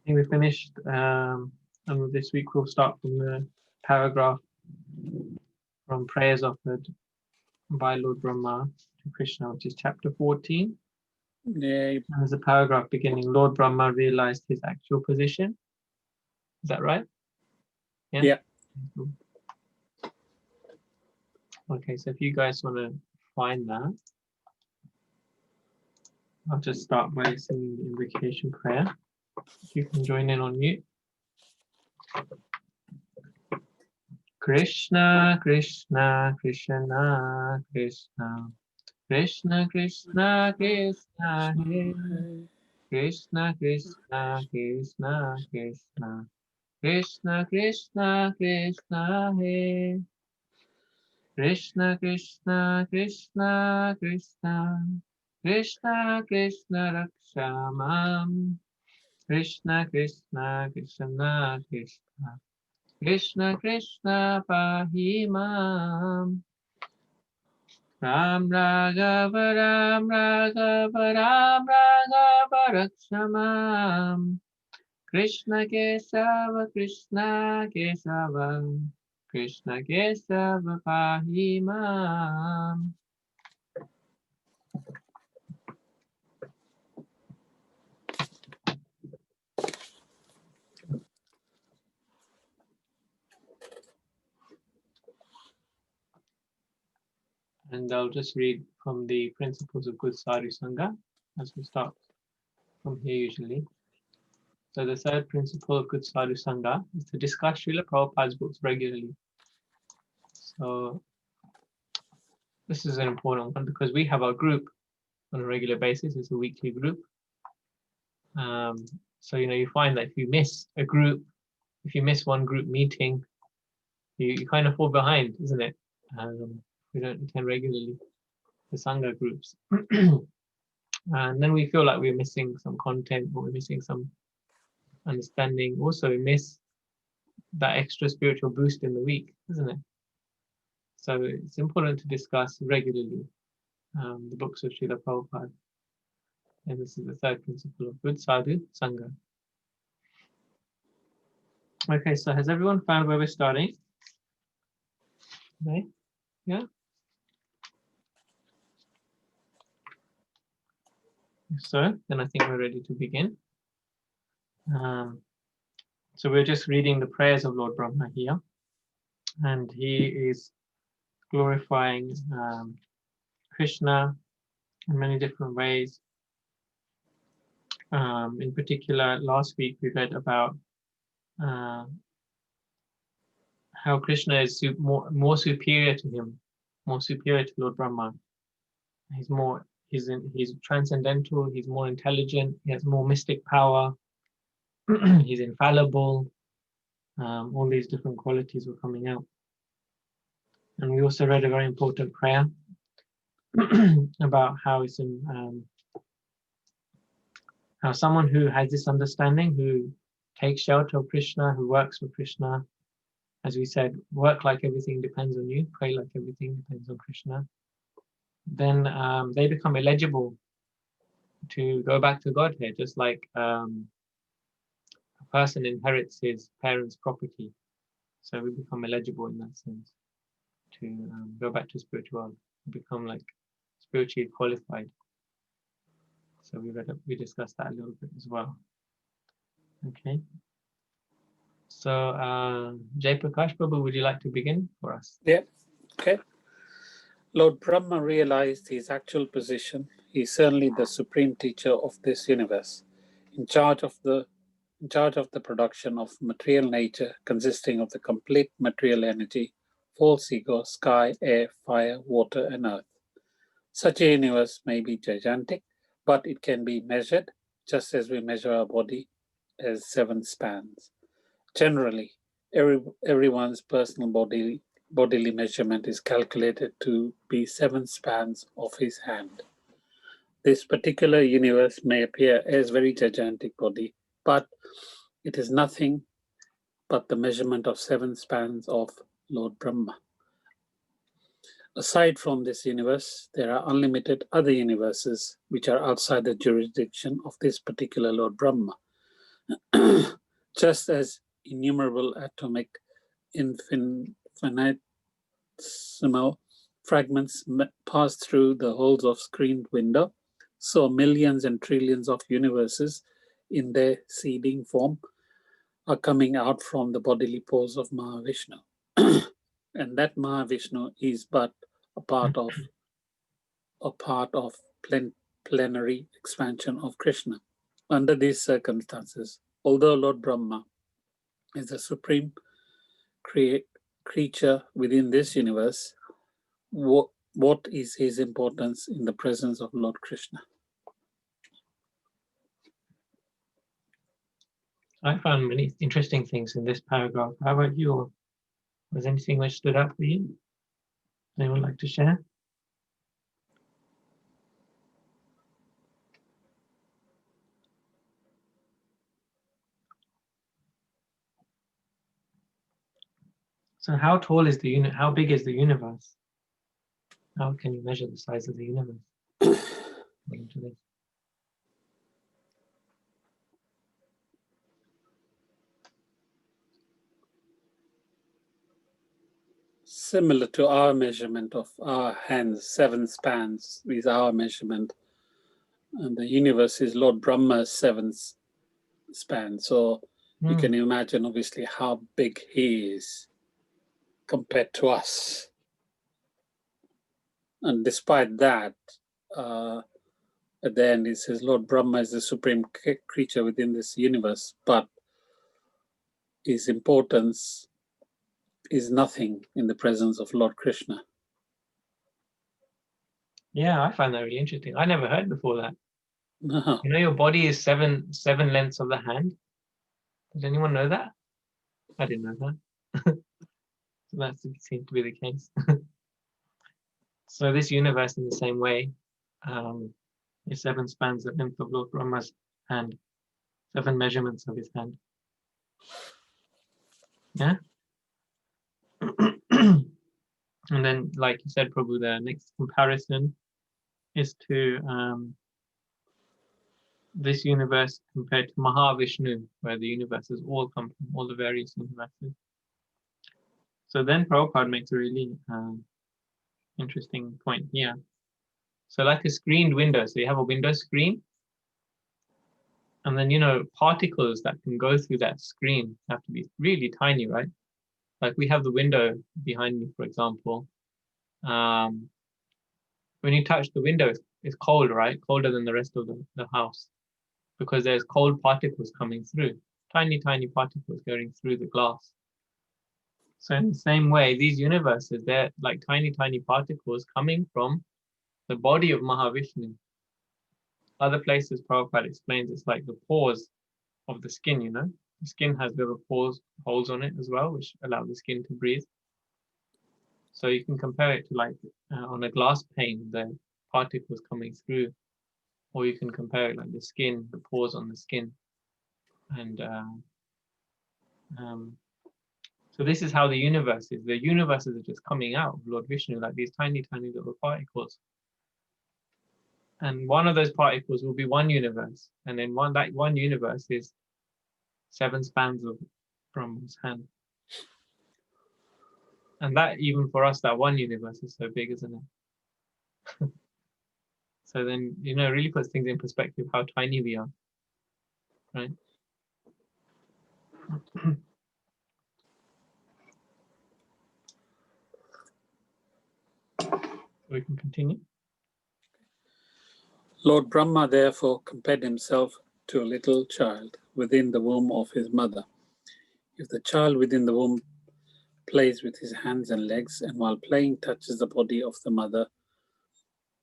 I think we finished, and this week we'll start from the paragraph from prayers offered by Lord Brahma to Krishna, which is chapter 14. Yeah. And there's a paragraph beginning, Lord Brahma realized his actual position. Is that right? Yeah. Okay, so if you guys want to find that, I'll just start by singing the invocation prayer. You can join in on mute. Krishna, Krishna, Krishna, Krishna, Krishna, Krishna, Krishna, Hare. Krishna, Krishna, Krishna, Krishna, Krishna, Krishna, Krishna, Hare. Krishna, Krishna, Krishna, Krishna, Krishna, Krishna, Rakshamam. Krishna, Krishna, Krishna, Krishna, Krishna, Krishna, Pahimam. Ram Raghava, Ram Raghava, Ram Raghava, Rakshamam. Krishna Kesava, Krishna Kesava, Krishna Kesava, Pahimam. And I'll just read from the Principles of Good Sadhu Sangha as we start from here usually. So the third principle of Good Sadhu Sangha is to discuss Srila Prabhupada's books regularly. So this is an important one because we have our group on a regular basis. It's a weekly group. So, you find that if you miss a group, if you miss one group meeting, you kind of fall behind, isn't it? We don't attend regularly the Sangha groups. And then we feel like we're missing some content or we're missing some understanding. Also, we miss that extra spiritual boost in the week, isn't it? So it's important to discuss regularly the books of Srila Prabhupada. And this is the third principle of Good Sadhu Sangha. Okay, so has everyone found where we're starting? Okay, yeah? If so, then I think we're ready to begin. So we're just reading the prayers of Lord Brahma here. And he is glorifying Krishna in many different ways. In particular, last week we read about how Krishna is more superior to him, more superior to Lord Brahma. He's transcendental, he's more intelligent, he has more mystic power, he's infallible. All these different qualities were coming out. And we also read a very important prayer about how it's how someone who has this understanding, who takes shelter of Krishna, who works for Krishna, as we said, work like everything depends on you, pray like everything depends on Krishna, then they become eligible to go back to Godhead, just like a person inherits his parents' property. So we become eligible in that sense to go back to spirituality, become like spiritually qualified. So we discussed that a little bit as well. Okay. So Jay Prakash Prabhu, would you like to begin for us? Yeah. Okay. Lord Brahma realized his actual position. He is certainly the supreme teacher of this universe, in charge of the production of material nature consisting of the complete material energy, false ego, sky, air, fire, water, and earth. Such a universe may be gigantic, but it can be measured just as we measure our body as 7 spans. Generally, everyone's personal bodily measurement is calculated to be 7 spans of his hand. This particular universe may appear as very gigantic body, but it is nothing but the measurement of 7 spans of Lord Brahma. Aside from this universe, there are unlimited other universes which are outside the jurisdiction of this particular Lord Brahma. Just as innumerable atomic infinitesimal fragments pass through the holes of screened window, so millions and trillions of universes in their seeding form are coming out from the bodily pores of Mahavishnu. And that Mahavishnu is but a part of plenary expansion of Krishna. Under these circumstances, although Lord Brahma is the supreme creature within this universe, what is his importance in the presence of Lord Krishna? I found many interesting things in this paragraph. How about you? Was anything which stood out for you? Anyone like to share? So how tall is the unit? How big is the universe? How can you measure the size of the universe? According to this. Similar to our measurement of our hands, 7 spans is our measurement. And the universe is Lord Brahma's 7 span. So you can imagine, obviously, how big he is compared to us. And despite that, at the end, it says Lord Brahma is the supreme creature within this universe, but his importance is nothing in the presence of Lord Krishna. Yeah, I find that really interesting. I never heard before that. No. You know, your body is seven lengths of the hand. Does anyone know that? I didn't know that. So that seems to be the case. So this universe, in the same way, is 7 spans the length of Lord Brahma's hand, 7 measurements of his hand. Yeah. And then, like you said, Prabhu, the next comparison is to this universe compared to Mahavishnu, where the universes all come from, all the various universes. So then Prabhupada makes a really interesting point here. So like a screened window, so you have a window screen, and then, you know, particles that can go through that screen have to be really tiny, right? Like we have the window behind me, for example. When you touch the window, it's cold, right? Colder than the rest of the house, because there's cold particles coming through, tiny, tiny particles going through the glass. So in the same way, these universes, they're like tiny, tiny particles coming from the body of Mahavishnu. Other places, Prabhupada explains it's like the pores of the skin, you know? The skin has little pores, holes on it as well, which allow the skin to breathe. So you can compare it to like on a glass pane, the particles coming through, or you can compare it like the skin, the pores on the skin. And so this is how the universe is. The universes are just coming out of Lord Vishnu, like these tiny, tiny little particles. And one of those particles will be one universe. And then that one universe is 7 spans of Brahma's hand. And that, even for us, that one universe is so big, isn't it? So then, you know, it really puts things in perspective how tiny we are, right? We can continue. Lord Brahma therefore compared himself to a little child within the womb of his mother. If the child within the womb plays with his hands and legs, and while playing touches the body of the mother,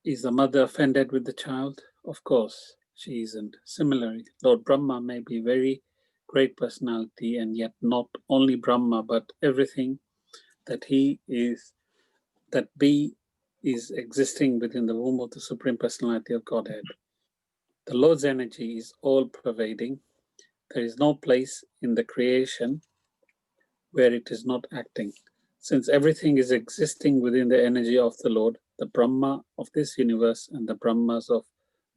is the mother offended with the child? Of course, she isn't. Similarly, Lord Brahma may be very great personality, and yet not only Brahma, but everything that he is, that be, is existing within the womb of the Supreme Personality of Godhead. The Lord's energy is all-pervading. There is no place in the creation where it is not acting. Since everything is existing within the energy of the Lord, the Brahma of this universe and the Brahmas of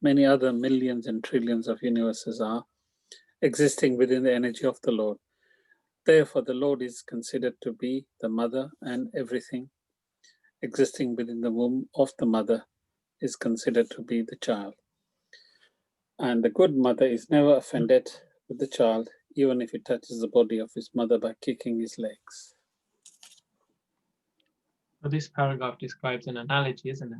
many other millions and trillions of universes are, existing within the energy of the Lord. Therefore, the Lord is considered to be the mother, and everything existing within the womb of the mother is considered to be the child. And the good mother is never offended with the child, even if it touches the body of his mother by kicking his legs. So this paragraph describes an analogy, isn't it?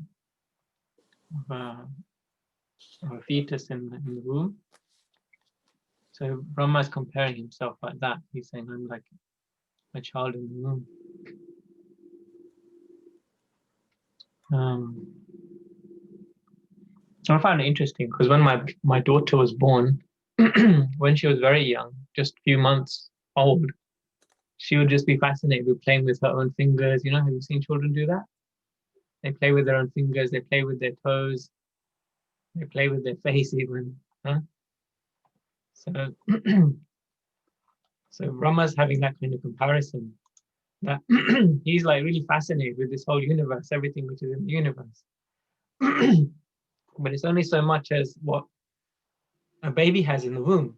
Of a fetus in the womb. So Brahma is comparing himself like that. He's saying, I'm like a child in the womb. I found it interesting because when my daughter was born, when she was very young, just a few months old, she would just be fascinated with playing with her own fingers. You know, have you seen children do that? They play with their own fingers, they play with their toes, they play with their face even. Huh? So, so Brahma's having that kind of comparison, that he's like really fascinated with this whole universe, everything which is in the universe. But it's only so much as what a baby has in the womb.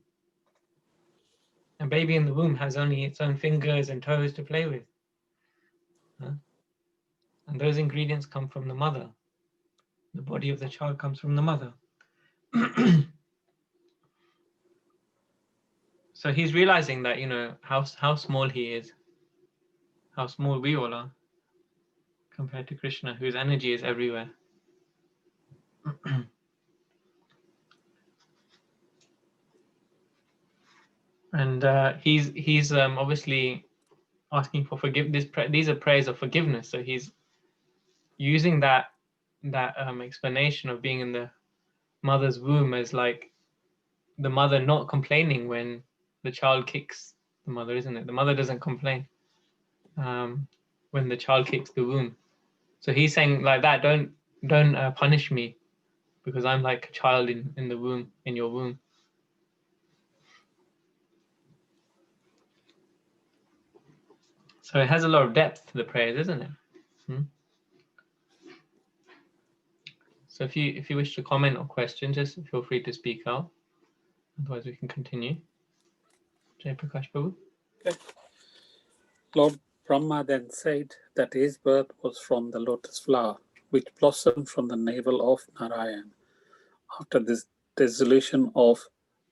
A baby in the womb has only its own fingers and toes to play with. Huh? And those ingredients come from the mother. The body of the child comes from the mother. So he's realizing that, you know, how small he is, how small we all are compared to Krishna, whose energy is everywhere. And he's obviously asking for forgiveness. These are prayers of forgiveness. So he's using that explanation of being in the mother's womb as like the mother not complaining when the child kicks the mother, isn't it? The mother doesn't complain when the child kicks the womb. So he's saying like that, don't punish me because I'm like a child in the womb, in your womb. So it has a lot of depth to the prayers, isn't it? So if you wish to comment or question, just feel free to speak out. Otherwise, we can continue. Jai Prakash Prabhu. Okay. Lord Brahma then said that his birth was from the lotus flower, which blossomed from the navel of Narayan. After this dissolution of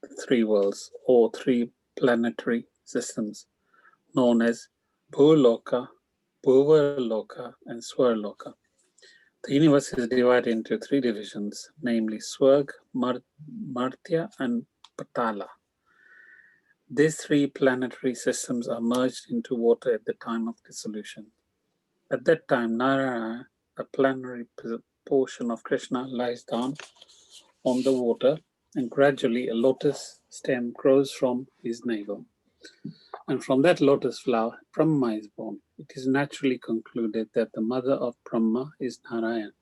the three worlds, or three planetary systems, known as Bhuloka, Bhuvarloka, and Swarloka. The universe is divided into three divisions, namely Swarg, Martya, and Patala. These three planetary systems are merged into water at the time of dissolution. At that time, Narayana, a planetary portion of Krishna, lies down on the water, and gradually a lotus stem grows from his navel. And from that lotus flower, Brahma is born. It is naturally concluded that the mother of Brahma is Narayan,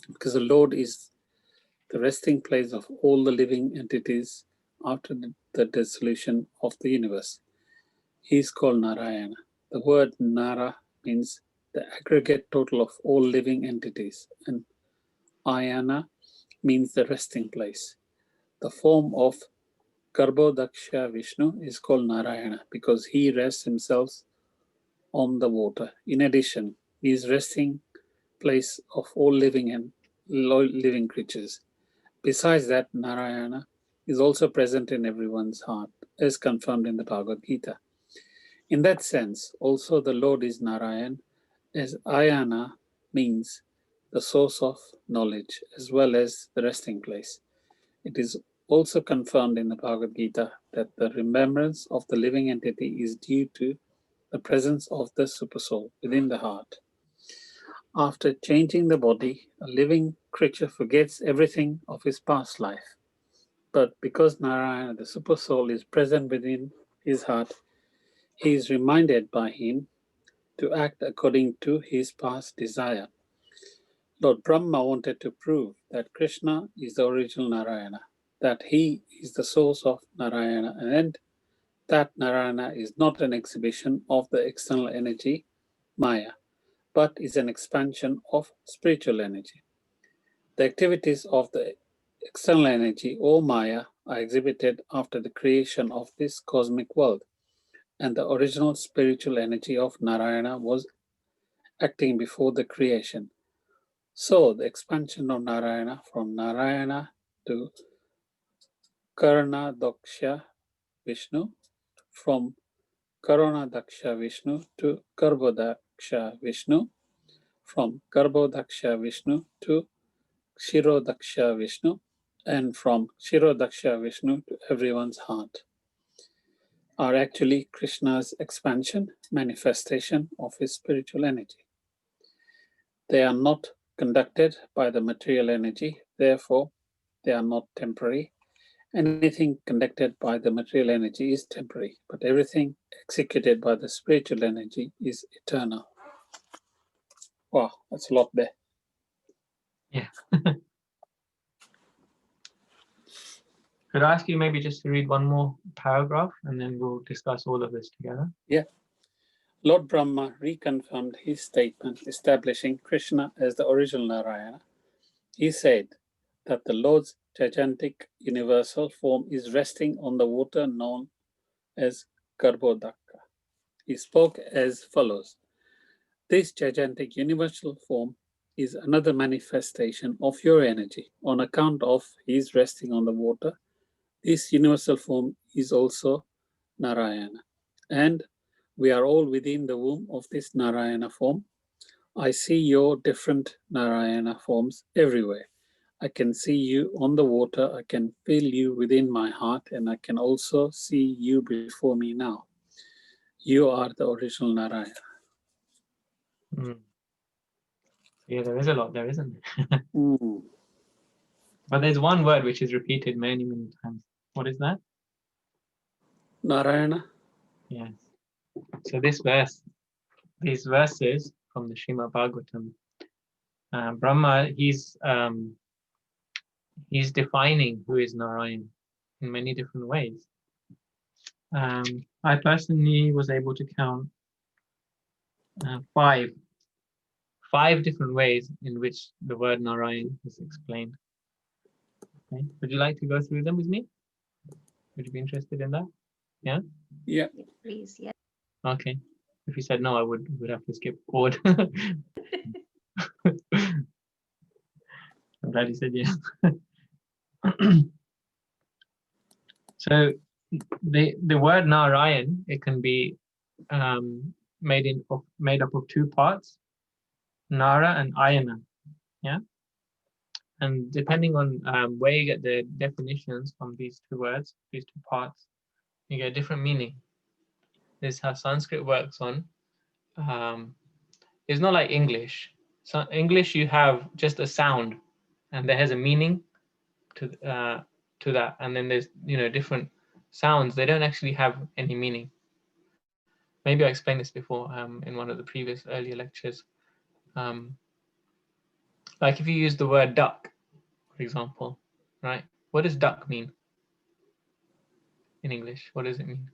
because the Lord is the resting place of all the living entities after the dissolution of the universe. He is called Narayana. The word Nara means the aggregate total of all living entities, and Ayana means the resting place. The form of Garbhodaksha Vishnu is called Narayana because he rests himself on the water. In addition, he is resting place of all living creatures. Besides that, Narayana is also present in everyone's heart, as confirmed in the Bhagavad Gita. In that sense, also the Lord is Narayan, as Ayana means the source of knowledge as well as the resting place. It is also confirmed in the Bhagavad Gita that the remembrance of the living entity is due to the presence of the Supersoul within the heart. After changing the body, a living creature forgets everything of his past life. But because Narayana, the Supersoul, is present within his heart, he is reminded by him to act according to his past desire. Lord Brahma wanted to prove that Krishna is the original Narayana, that he is the source of Narayana, and that Narayana is not an exhibition of the external energy, Maya, but is an expansion of spiritual energy. The activities of the external energy, or Maya, are exhibited after the creation of this cosmic world, and the original spiritual energy of Narayana was acting before the creation. So the expansion of Narayana from Narayana to Karana Daksha Vishnu, from Karana Daksha Vishnu to Garbhodaksha Vishnu, from Garbhodaksha Vishnu to Kshirodaksha Vishnu, and from Kshirodaksha Vishnu to everyone's heart, are actually Krishna's expansion, manifestation of his spiritual energy. They are not conducted by the material energy, therefore they are not temporary. Anything conducted by the material energy is temporary, but everything executed by the spiritual energy is eternal. Wow, that's a lot there. Yeah. Could I ask you maybe just to read one more paragraph and then we'll discuss all of this together? Yeah. Lord Brahma reconfirmed his statement establishing Krishna as the original Narayana. He said that the Lord's gigantic universal form is resting on the water known as Garbhodaka. He spoke as follows: this gigantic universal form is another manifestation of your energy. On account of his resting on the water, this universal form is also Narayana. And we are all within the womb of this Narayana form. I see your different Narayana forms everywhere. I can see you on the water, I can feel you within my heart, and I can also see you before me now. You are the original Narayana. Yeah, there is a lot there, isn't there? But there's one word which is repeated many, many times. What is that? Narayana. Yes. So this verse, these verses from the Srimad Bhagavatam, Brahma, he's defining who is Narayan in many different ways. I personally was able to count five different ways in which the word Narayan is explained. Okay. Would you like to go through them with me? Would you be interested in that? Yeah? Yeah. Please, yeah. Okay. If you said no, I would have to skip forward. I'm glad you said yes. So the word Narayan, it can be made up of two parts, Nara and Ayana. Yeah. And depending on where you get the definitions from these two words, these two parts, you get a different meaning. This is how Sanskrit works on. It's not like English. So English, you have just a sound, and there has a meaning to that. And then there's different sounds. They don't actually have any meaning. Maybe I explained this before in one of the previous earlier lectures. Like if you use the word duck, for example, right? What does duck mean in English? What does it mean?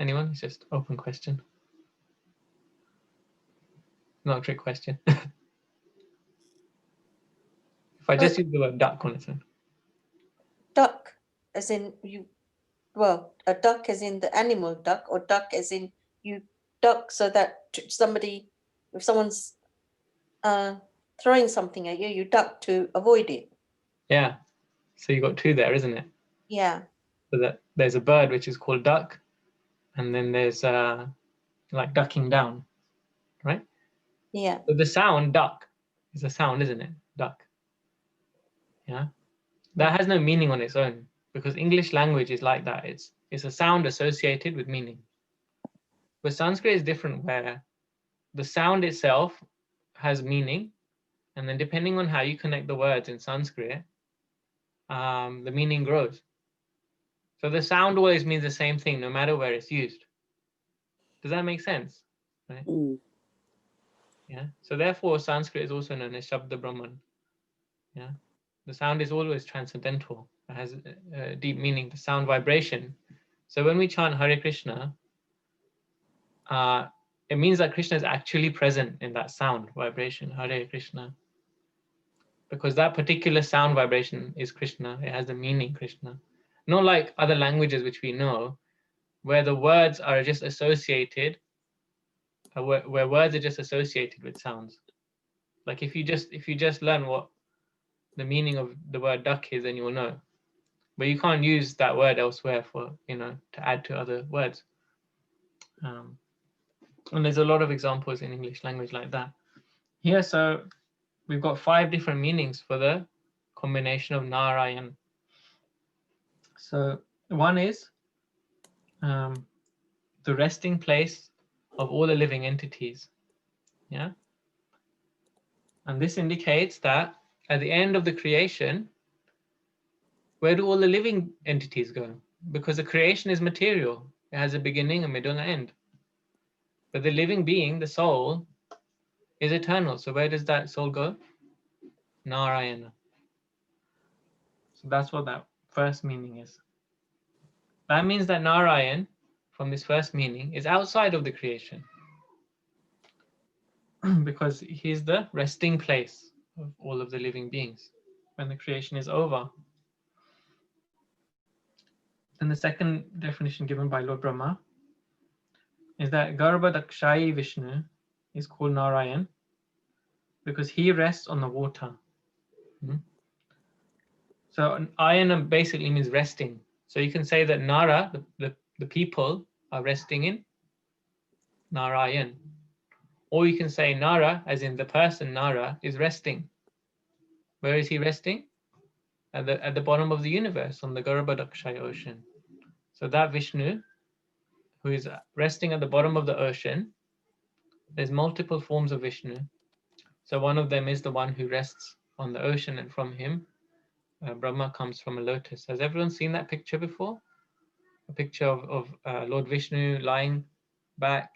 Anyone? It's just open question. Not a trick question. If I just use the word duck on its own. Duck, as in you, well, a duck as in the animal duck, or duck as in you duck so that somebody, if someone's throwing something at you, you duck to avoid it. Yeah. So you got two there, isn't it? Yeah. So that there's a bird which is called duck, and then there's like ducking down, right? Yeah. So the sound duck is a sound, isn't it? Duck. Yeah. That has no meaning on its own, because English language is like that. It's a sound associated with meaning. But Sanskrit is different, where the sound itself has meaning, and then depending on how you connect the words in Sanskrit, the meaning grows. So the sound always means the same thing, no matter where it's used. Does that make sense? Right? Yeah. So therefore, Sanskrit is also known as Shabda Brahman. Yeah. The sound is always transcendental. It has a deep meaning. The sound vibration. So when we chant Hare Krishna, it means that Krishna is actually present in that sound vibration. Hare Krishna. because that particular sound vibration is Krishna. It has the meaning Krishna. Not like other languages which we know, where the words are just associated, where words are just associated with sounds. Like if you just learn what the meaning of the word duck is, then you will know. But you can't use that word elsewhere for, to add to other words. And there's a lot of examples in English language like that. Here, so we've got 5 different meanings for the combination of Narayan. So one is the resting place of all the living entities. Yeah. And this indicates that at the end of the creation, where do all the living entities go? Because the creation is material. It has a beginning, a middle, and an end. But the living being, the soul, is eternal. So where does that soul go? Narayana. So that's what that first meaning is. That means that Narayan, from this first meaning, is outside of the creation. Because he's the resting place of all of the living beings when the creation is over. And the second definition given by Lord Brahma is that Garbhadakshayi Vishnu is called Narayan because he rests on the water. So Ayana basically means resting. So you can say that Nara, the people, are resting in Narayan. Or you can say Nara, as in the person Nara, is resting. Where is he resting? At the bottom of the universe, on the Garbhadakshayi ocean. So that Vishnu, who is resting at the bottom of the ocean, there's multiple forms of Vishnu. So one of them is the one who rests on the ocean, and from him, Brahma comes from a lotus. Has everyone seen that picture before? A picture of Lord Vishnu lying back,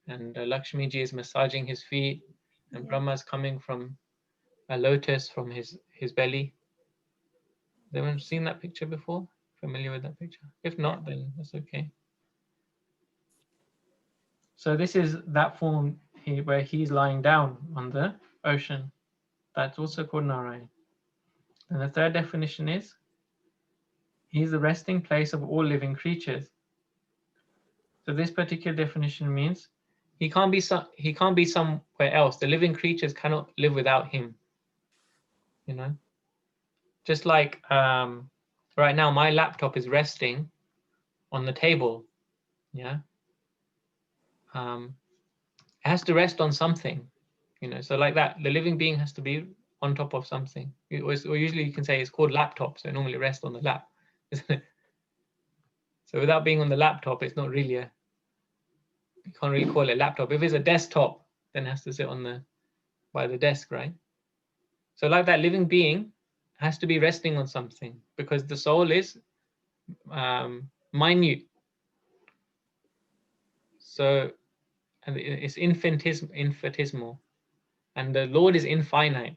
and Lakshmi ji is massaging his feet, and Brahma is coming from a lotus from his belly. Has anyone seen that picture before? Familiar with that picture? If not, then that's okay. So this is that form where he's lying down on the ocean. That's also called Narayan. And the third definition is he's the resting place of all living creatures. So this particular definition means he can't be somewhere else. The living creatures cannot live without him. Just like right now, my laptop is resting on the table. Yeah. It has to rest on something. So like that, the living being has to be on top of something. Or usually you can say it's called laptop, so it normally rests on the lap, isn't it? So without being on the laptop, it's not really you can't really call it a laptop. If it's a desktop, then it has to sit by the desk, right? So like that, living being has to be resting on something because the soul is minute. So, and it's infinitesimal, and the Lord is infinite.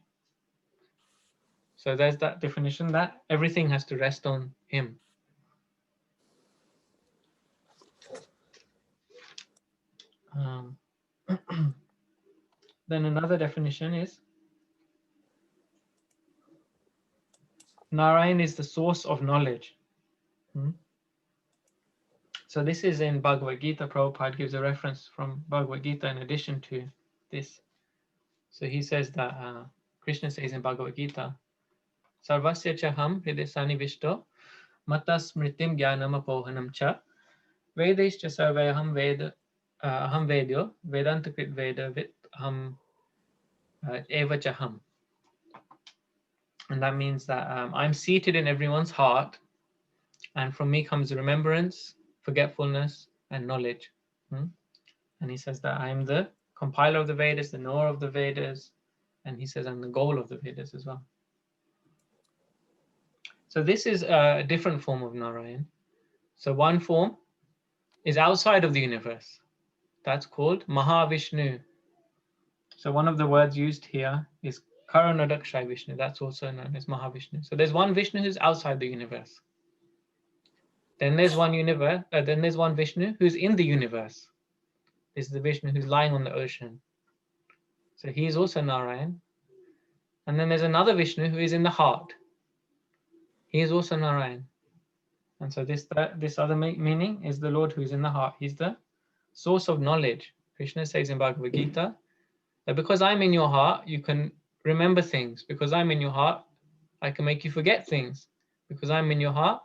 So there's that definition that everything has to rest on him. Then another definition is Narayan is the source of knowledge. So this is in Bhagavad Gita. Prabhupada gives a reference from Bhagavad Gita in addition to this. So he says that Krishna says in Bhagavad Gita, Sarvasya chaham hridesani vishto matas smritim jnanam apohanam cha vedescha sarvayaham veda aham vedyo vedantakrit veda vit aham eva chaham. And that means that I'm seated in everyone's heart, and from me comes remembrance, forgetfulness, and knowledge. And he says that I'm the compiler of the Vedas, the knower of the Vedas, and he says I'm the goal of the Vedas as well. So this is a different form of Narayan. So one form is outside of the universe. That's called Mahavishnu. So one of the words used here is Karanadakshayi Vishnu. That's also known as Mahavishnu. So there's one Vishnu who's outside the universe. Then there's one Vishnu who's in the universe. This is the Vishnu who's lying on the ocean. So he is also Narayan. And then there's another Vishnu who is in the heart. He is also Narayan. And so this other meaning is the Lord who is in the heart. He's the source of knowledge. Krishna says in Bhagavad Gita that because I'm in your heart, you can remember things. Because I'm in your heart, I can make you forget things. Because I'm in your heart,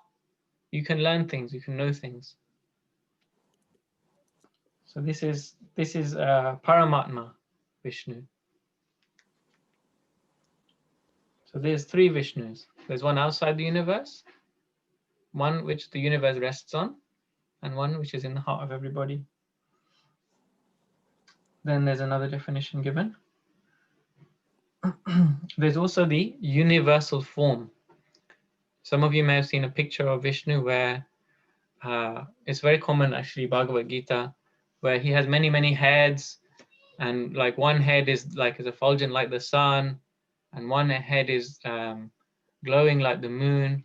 you can learn things, you can know things. So this is Paramatma Vishnu. So there's three Vishnus. There's one outside the universe, one which the universe rests on, and one which is in the heart of everybody. Then there's another definition given. There's also the universal form. Some of you may have seen a picture of Vishnu where it's very common, actually, Bhagavad Gita, where he has many, many heads, and like one head is like is effulgent like the sun, and one head is glowing like the moon,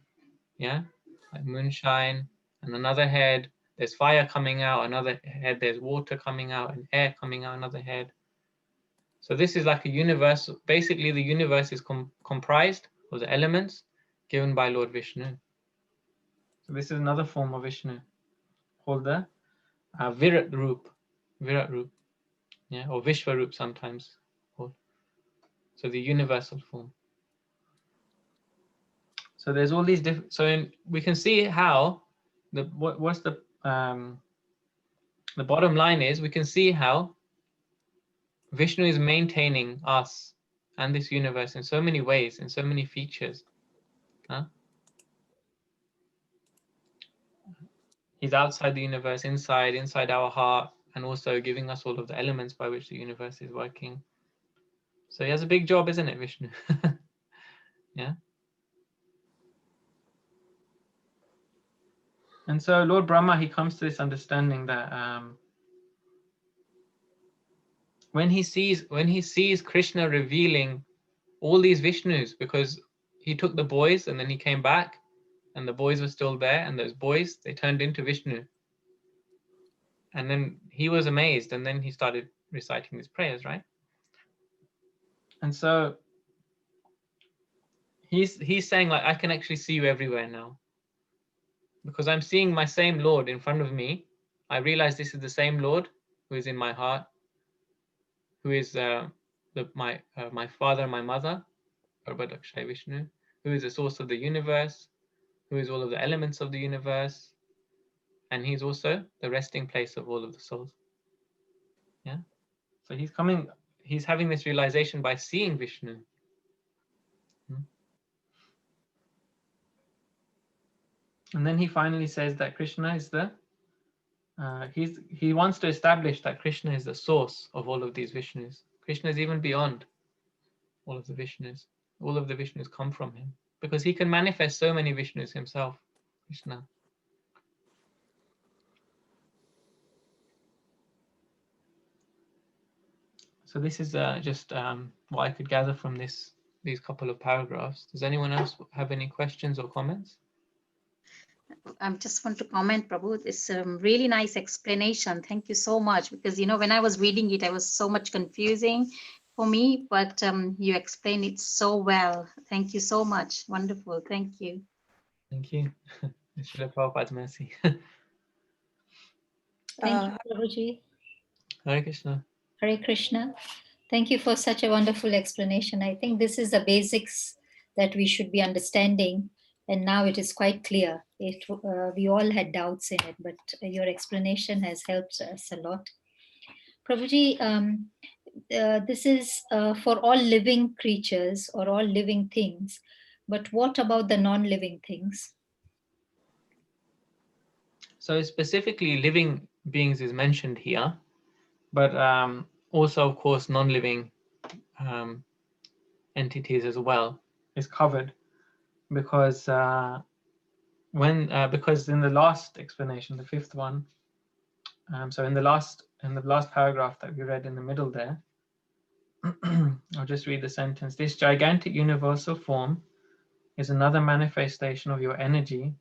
yeah, like moonshine, and another head there's fire coming out, another head there's water coming out and air coming out, another head. So this is like a universe. Basically, the universe is comprised of the elements given by Lord Vishnu. So this is another form of Vishnu called the Virat Roop, yeah, or Vishwaroop sometimes called. So the universal form. So there's all these different. So we can see how what's the bottom line is we can see how Vishnu is maintaining us and this universe in so many ways, in so many features. Huh? He's outside the universe, inside our heart, and also giving us all of the elements by which the universe is working. So he has a big job, isn't it, Vishnu? Yeah. And so Lord Brahma, he comes to this understanding that when he sees Krishna revealing all these Vishnus, because he took the boys and then he came back and the boys were still there, and those boys, they turned into Vishnu. And then he was amazed, and then he started reciting these prayers, right? And so he's saying, like, I can actually see you everywhere now. Because I'm seeing my same Lord in front of me. I realize this is the same Lord who is in my heart, who is my father and my mother, Garbhadakshay Vishnu, who is the source of the universe, who is all of the elements of the universe, and he's also the resting place of all of the souls. Yeah. So he's having this realization by seeing Vishnu. And then he finally says that Krishna is he wants to establish that Krishna is the source of all of these Vishnus. Krishna is even beyond all of the Vishnus. All of the Vishnus come from him because he can manifest so many Vishnus himself, Krishna. So this is just what I could gather from these couple of paragraphs. Does anyone else have any questions or comments? I just want to comment, Prabhu. It's a really nice explanation. Thank you so much. Because, when I was reading it, I was so much confusing for me, but you explained it so well. Thank you so much. Wonderful. Thank you. Thank you. Srila Prabhupada's mercy. Thank you, Prabhuji. Hare Krishna. Hare Krishna. Thank you for such a wonderful explanation. I think this is the basics that we should be understanding. And now it is quite clear. We all had doubts in it, but your explanation has helped us a lot. Prabhuji, this is for all living creatures or all living things. But what about the non-living things? So specifically living beings is mentioned here, but also, of course, non-living entities as well is covered, because because in the last explanation, the fifth one, so in the last paragraph that we read in the middle there, I'll just read the sentence. This gigantic universal form is another manifestation of your energy.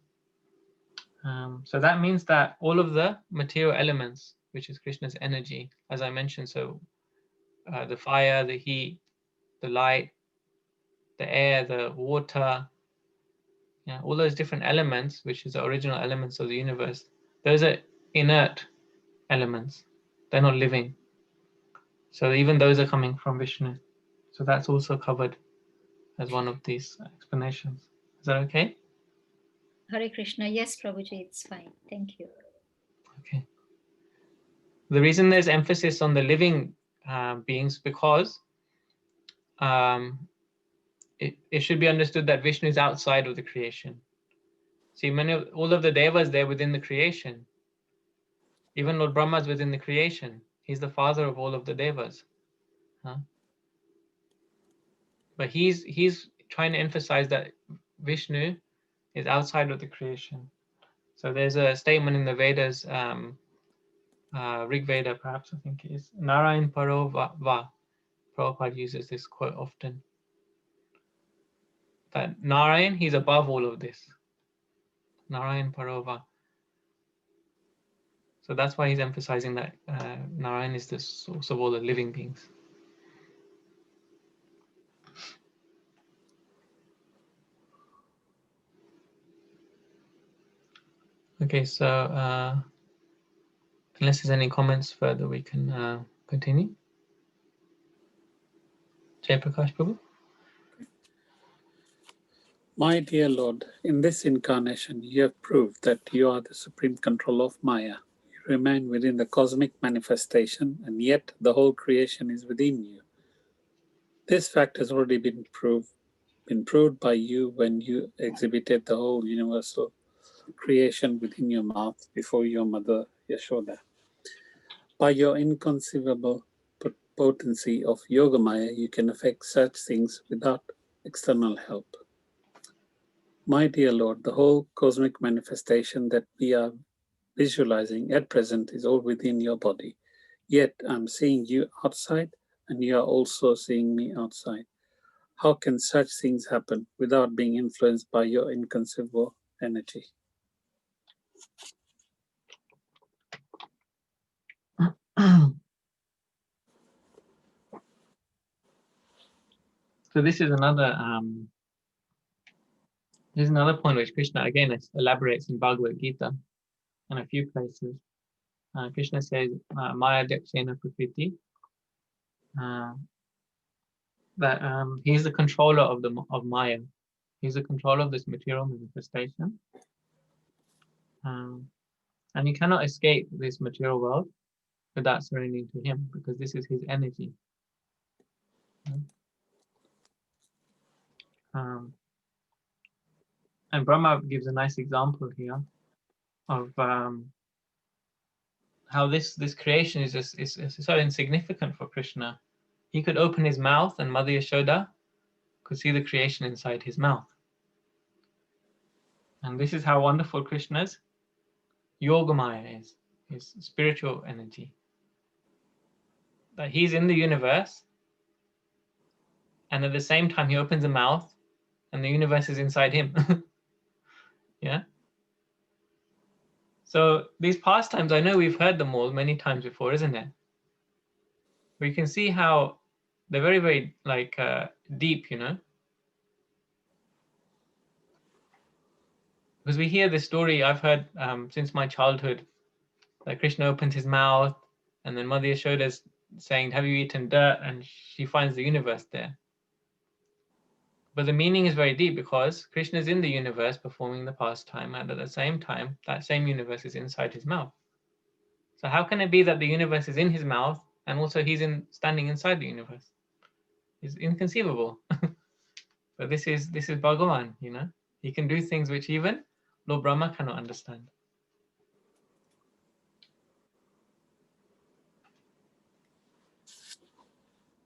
So that means that all of the material elements, which is Krishna's energy, as I mentioned, so the fire, the heat, the light, the air, the water, yeah, all those different elements, which is the original elements of the universe, those are inert elements. They're not living. So even those are coming from Vishnu. So that's also covered as one of these explanations. Is that okay? Hare Krishna. Yes, Prabhuji, it's fine. Thank you. Okay. The reason there's emphasis on the living beings, because it should be understood that Vishnu is outside of the creation. See, all of the devas, they're within the creation. Even Lord Brahma is within the creation. He's the father of all of the devas. Huh? But he's trying to emphasize that Vishnu is outside of the creation. So there's a statement in the Vedas, Rig Veda, perhaps I think it is, Narayan Paro Va. Prabhupada uses this quote often. That Narayan, he's above all of this. Narayan Paro Va. So that's why he's emphasizing that Narayan is the source of all the living beings. Okay, so unless there's any comments further, we can continue. Jai Prakash Prabhu. My dear Lord, in this incarnation, you have proved that you are the supreme control of Maya. You remain within the cosmic manifestation, and yet the whole creation is within you. This fact has already been proved by you when you exhibited the whole universal creation within your mouth before your mother Yashoda. By your inconceivable potency of Yogamaya, you can affect such things without external help. My dear Lord, the whole cosmic manifestation that we are visualizing at present is all within your body. Yet I'm seeing you outside, and you are also seeing me outside. How can such things happen without being influenced by your inconceivable energy? So this is another point which Krishna again elaborates in Bhagavad Gita in a few places. Krishna says, Maya Dakshena Prakriti, that he's the controller of Maya. He's the controller of this material manifestation. And you cannot escape this material world without surrendering to him, because this is his energy. And Brahma gives a nice example here of how this creation is so insignificant for Krishna. He could open his mouth and Mother Yashoda could see the creation inside his mouth. And this is how wonderful Krishna's Yogamaya is, his spiritual energy. That he's in the universe, and at the same time he opens a mouth and the universe is inside him. Yeah. So these pastimes, I know we've heard them all many times before, isn't it? We can see how they're very, very like deep, you know. Because we hear this story, I've heard since my childhood, that Krishna opens his mouth and then Mother Yashoda is saying, have you eaten dirt? And she finds the universe there. But the meaning is very deep, because Krishna is in the universe performing the pastime, and at the same time, that same universe is inside his mouth. So how can it be that the universe is in his mouth and also he's standing inside the universe? It's inconceivable. But this is Bhagavan, you know. He can do things which even Lord Brahma cannot understand.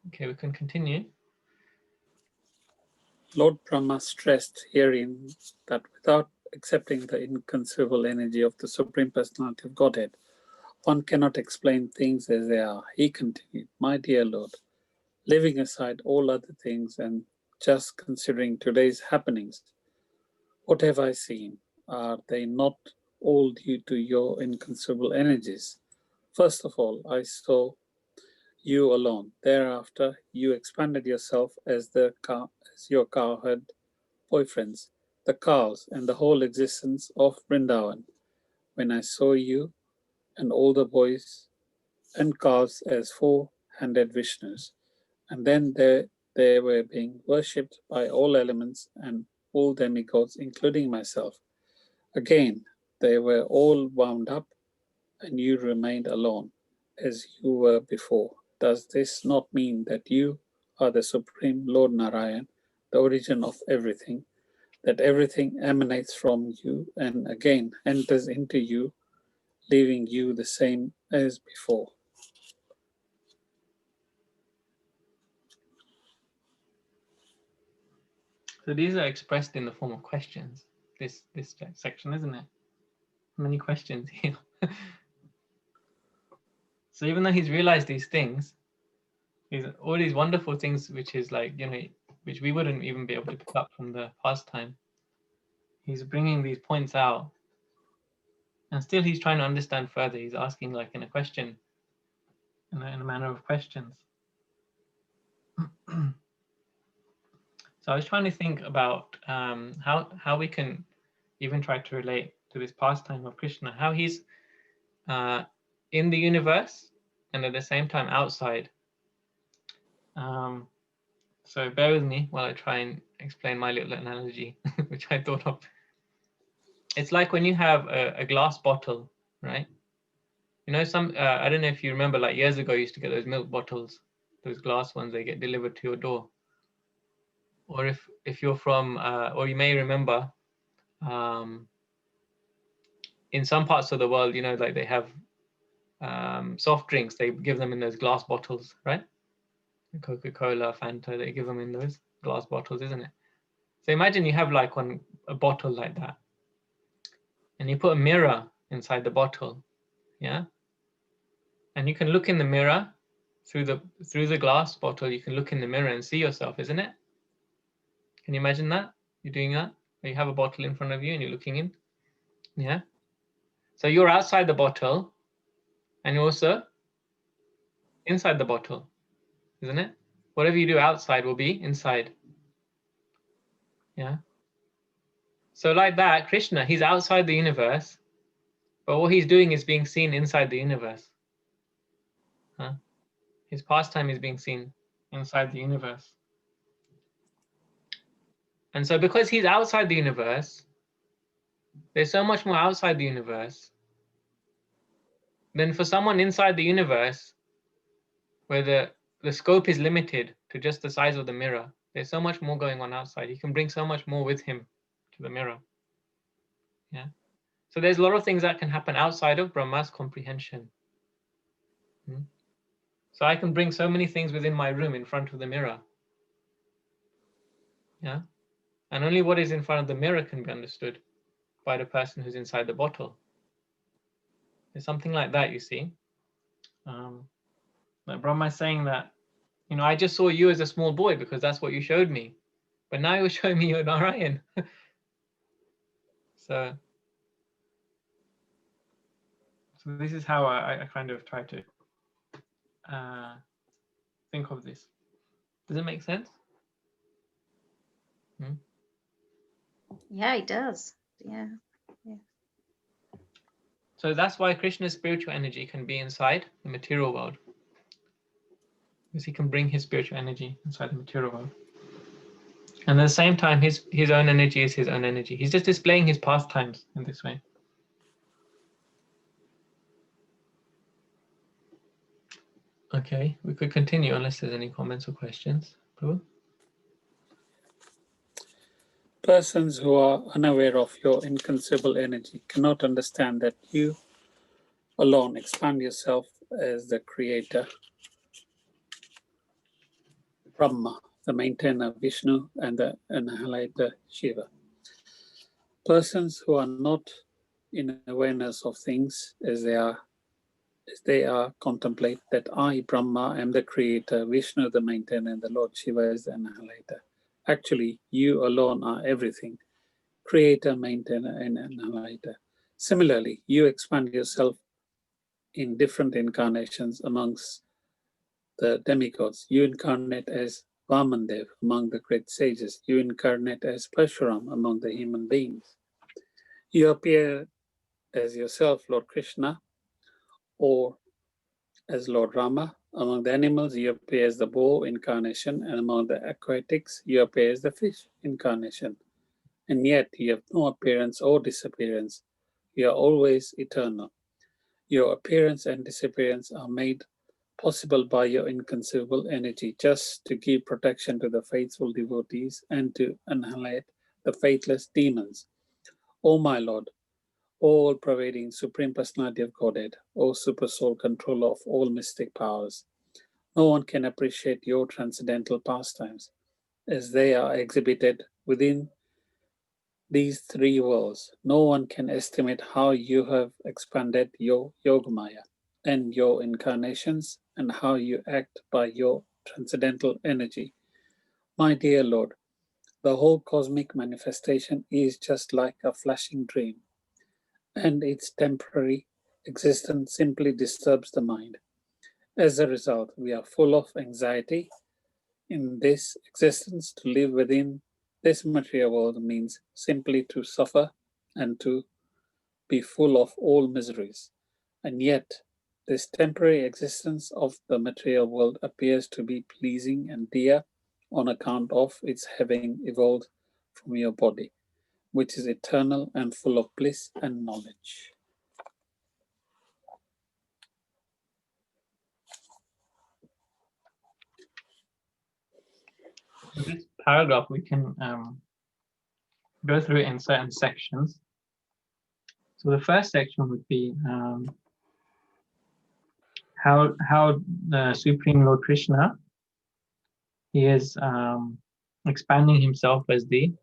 Okay, we can continue. Lord Brahma stressed herein that without accepting the inconceivable energy of the Supreme Personality of Godhead, one cannot explain things as they are. He continued, my dear Lord, leaving aside all other things and just considering today's happenings, what have I seen? Are they not all due to your inconceivable energies? First of all, I saw you alone. Thereafter, you expanded yourself as your cowherd boyfriends, the cows, and the whole existence of Vrindavan. When I saw you and all the boys and cows as four-handed Vishnus, and then they were being worshipped by all elements and all demigods, including myself. Again, they were all wound up, and you remained alone, as you were before. Does this not mean that you are the Supreme Lord Narayan, the origin of everything, that everything emanates from you and again enters into you, leaving you the same as before? So these are expressed in the form of questions. This section, isn't it? Many questions here. So even though he's realized these things, all these wonderful things, which is like, you know, which we wouldn't even be able to pick up from the past time, he's bringing these points out, and still he's trying to understand further. He's asking like in a question, in a manner of questions. So I was trying to think about how we can even try to relate to this pastime of Krishna, how he's in the universe and at the same time outside. So bear with me while I try and explain my little analogy, which I thought of. It's like when you have a glass bottle, right? You know, I don't know if you remember, like years ago, you used to get those milk bottles, those glass ones, they get delivered to your door. Or if you're from, or you may remember, in some parts of the world, you know, like they have soft drinks, they give them in those glass bottles, right? Coca-Cola, Fanta, they give them in those glass bottles, isn't it? So imagine you have like a bottle like that, and you put a mirror inside the bottle, yeah? And you can look in the mirror through the glass bottle. You can look in the mirror and see yourself, isn't it? Can you imagine that? You're doing that? Or you have a bottle in front of you and you're looking in, yeah? So you're outside the bottle, and you're also inside the bottle, isn't it? Whatever you do outside will be inside. Yeah. So like that, Krishna, he's outside the universe, but what he's doing is being seen inside the universe. Huh? His pastime is being seen inside the universe. And so because he's outside the universe, there's so much more outside the universe than for someone inside the universe, where the scope is limited to just the size of the mirror. There's so much more going on outside. He can bring so much more with him to the mirror. Yeah. So there's a lot of things that can happen outside of Brahma's comprehension. So I can bring so many things within my room in front of the mirror. Yeah. And only what is in front of the mirror can be understood by the person who's inside the bottle. There's something like that, you see. Like Brahma is saying that, you know, I just saw you as a small boy because that's what you showed me. But now you're showing me you're Narayan. So this is how I kind of try to think of this. Does it make sense? Yeah, it does. Yeah. So that's why Krishna's spiritual energy can be inside the material world, because he can bring his spiritual energy inside the material world. And at the same time, his own energy is his own energy. He's just displaying his pastimes in this way. Okay, we could continue unless there's any comments or questions. Prabhu? Persons who are unaware of your inconceivable energy cannot understand that you alone expand yourself as the creator, Brahma, the maintainer Vishnu, and the annihilator Shiva. Persons who are not in awareness of things as they are contemplate that I, Brahma, am the creator, Vishnu the maintainer, and the Lord Shiva is the annihilator. Actually, you alone are everything, creator, maintainer, and annihilator. Similarly, you expand yourself in different incarnations amongst the demigods. You incarnate as Vamandev among the great sages. You incarnate as Parshuram among the human beings. You appear as yourself, Lord Krishna, or as Lord Rama. Among the animals, you appear as the bull incarnation, and among the aquatics, you appear as the fish incarnation. And yet you have no appearance or disappearance. You are always eternal. Your appearance and disappearance are made possible by your inconceivable energy, just to give protection to the faithful devotees and to annihilate the faithless demons. O my Lord, all-pervading Supreme Personality of Godhead, O Super Soul controller of all mystic powers, no one can appreciate your transcendental pastimes as they are exhibited within these three worlds. No one can estimate how you have expanded your Yogamaya and your incarnations and how you act by your transcendental energy. My dear Lord, the whole cosmic manifestation is just like a flashing dream, and its temporary existence simply disturbs the mind. As a result, we are full of anxiety. In this existence, to live within this material world means simply to suffer and to be full of all miseries. And yet, this temporary existence of the material world appears to be pleasing and dear on account of its having evolved from your body, which is eternal and full of bliss and knowledge. This paragraph we can go through it in certain sections. So the first section would be how the Supreme Lord Krishna, he is expanding himself as the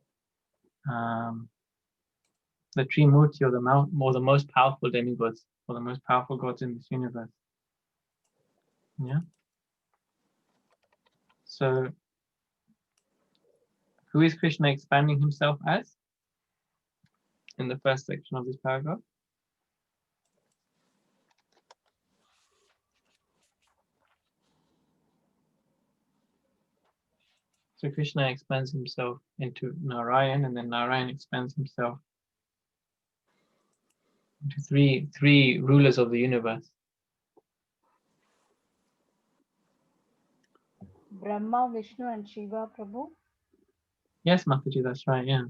Trimurti, or the most powerful demigods, or the most powerful gods in this universe. Yeah. So who is Krishna expanding himself as in the first section of this paragraph? So Krishna expands himself into Narayan, and then Narayan expands himself into three rulers of the universe. Brahma, Vishnu, and Shiva, Prabhu. Yes, Mataji, that's right, yeah.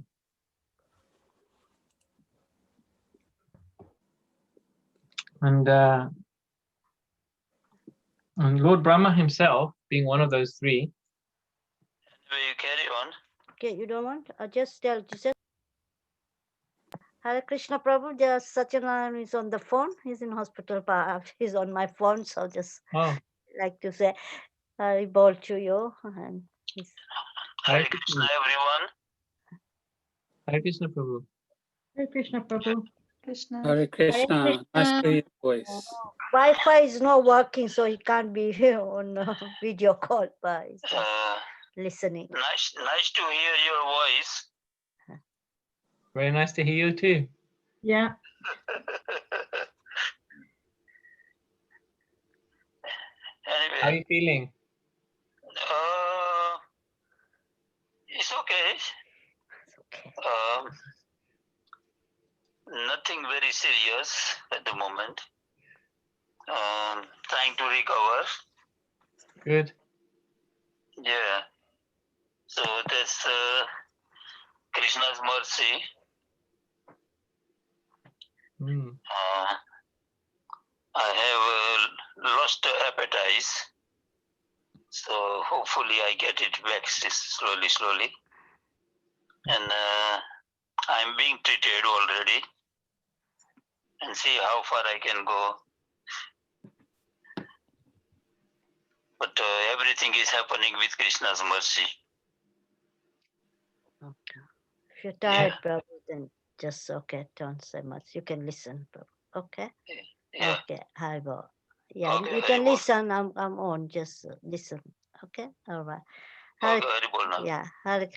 And Lord Brahma himself, being one of those three. You carry on. Okay, you don't want? Just tell Jesus. Hare Krishna, Prabhu. Just Satyanarayan is on the phone. He's in hospital. He's on my phone, so just like to say Hari Bol to you. And he's Hare Krishna, everyone. Hare Krishna, Prabhu. Hare Krishna Prabhu. Krishna. Hare Krishna, nice to hear your voice. Wi-Fi is not working, so he can't be here on video call, but he's just listening. Nice to hear your voice. Very nice to hear you too. Yeah. Anyway, How are you feeling? it's okay. It's okay. Nothing very serious at the moment. Trying to recover. Good. Yeah. So that's Krishna's mercy. Mm. I have lost appetite. So hopefully I get it back slowly. And I'm being treated already. And see how far I can go. But everything is happening with Krishna's mercy. Okay. If you're tired, Prabhu, then just okay, don't say much. You can listen, Prabhu. Okay? Yeah. Okay, Hari Bol. Yeah, Okay, you Hari can Bol. listen. I'm on. Just listen. Okay? All right. Okay, Hari Bol now. Yeah,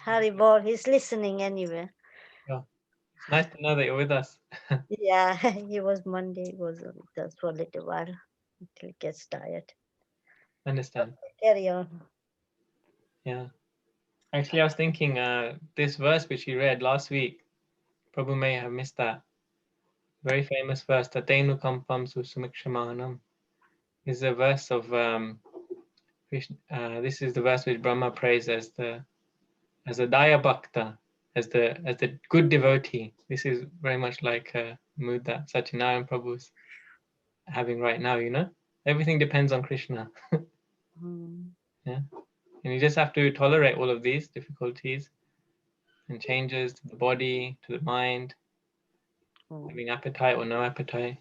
Hari Bol. He's listening anyway. It's nice to know that you're with us. Yeah, he was Monday. He was with us for a little while until he gets tired. understand. Carry on. Yeah. Actually, I was thinking this verse which you read last week, Prabhu may have missed that. Very famous verse, Tatenu Kampam Susamikshamanam, is a verse of Krishna. This is the verse which Brahma prays as a Daya Bhakta, as the good devotee. This is very much like a mood that Satyanarayan Prabhu is having right now, you know? Everything depends on Krishna. Yeah. And you just have to tolerate all of these difficulties and changes to the body, to the mind, having appetite or no appetite.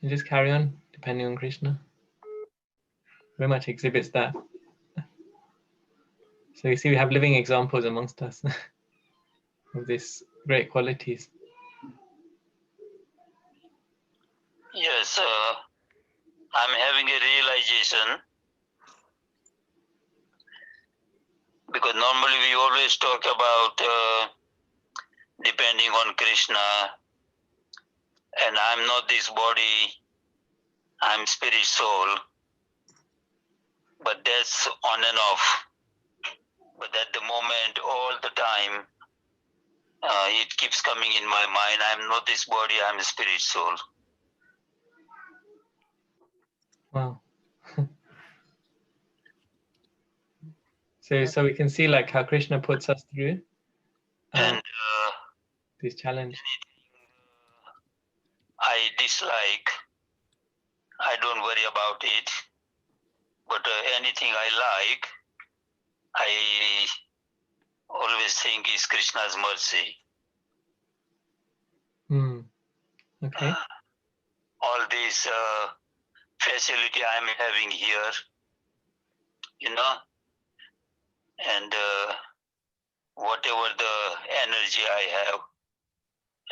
And just carry on depending on Krishna. Very much exhibits that. So you see, we have living examples amongst us of these great qualities. Yes, I'm having a realization, because normally we always talk about depending on Krishna, and I'm not this body, I'm spirit soul, but that's on and off. But at the moment, all the time, it keeps coming in my mind, I'm not this body, I'm a spirit soul. Wow. So we can see like how Krishna puts us through And these challenges. I dislike, I don't worry about it, but anything I like, I always think is Krishna's mercy. Okay. All this facility I'm having here, you know, and whatever the energy I have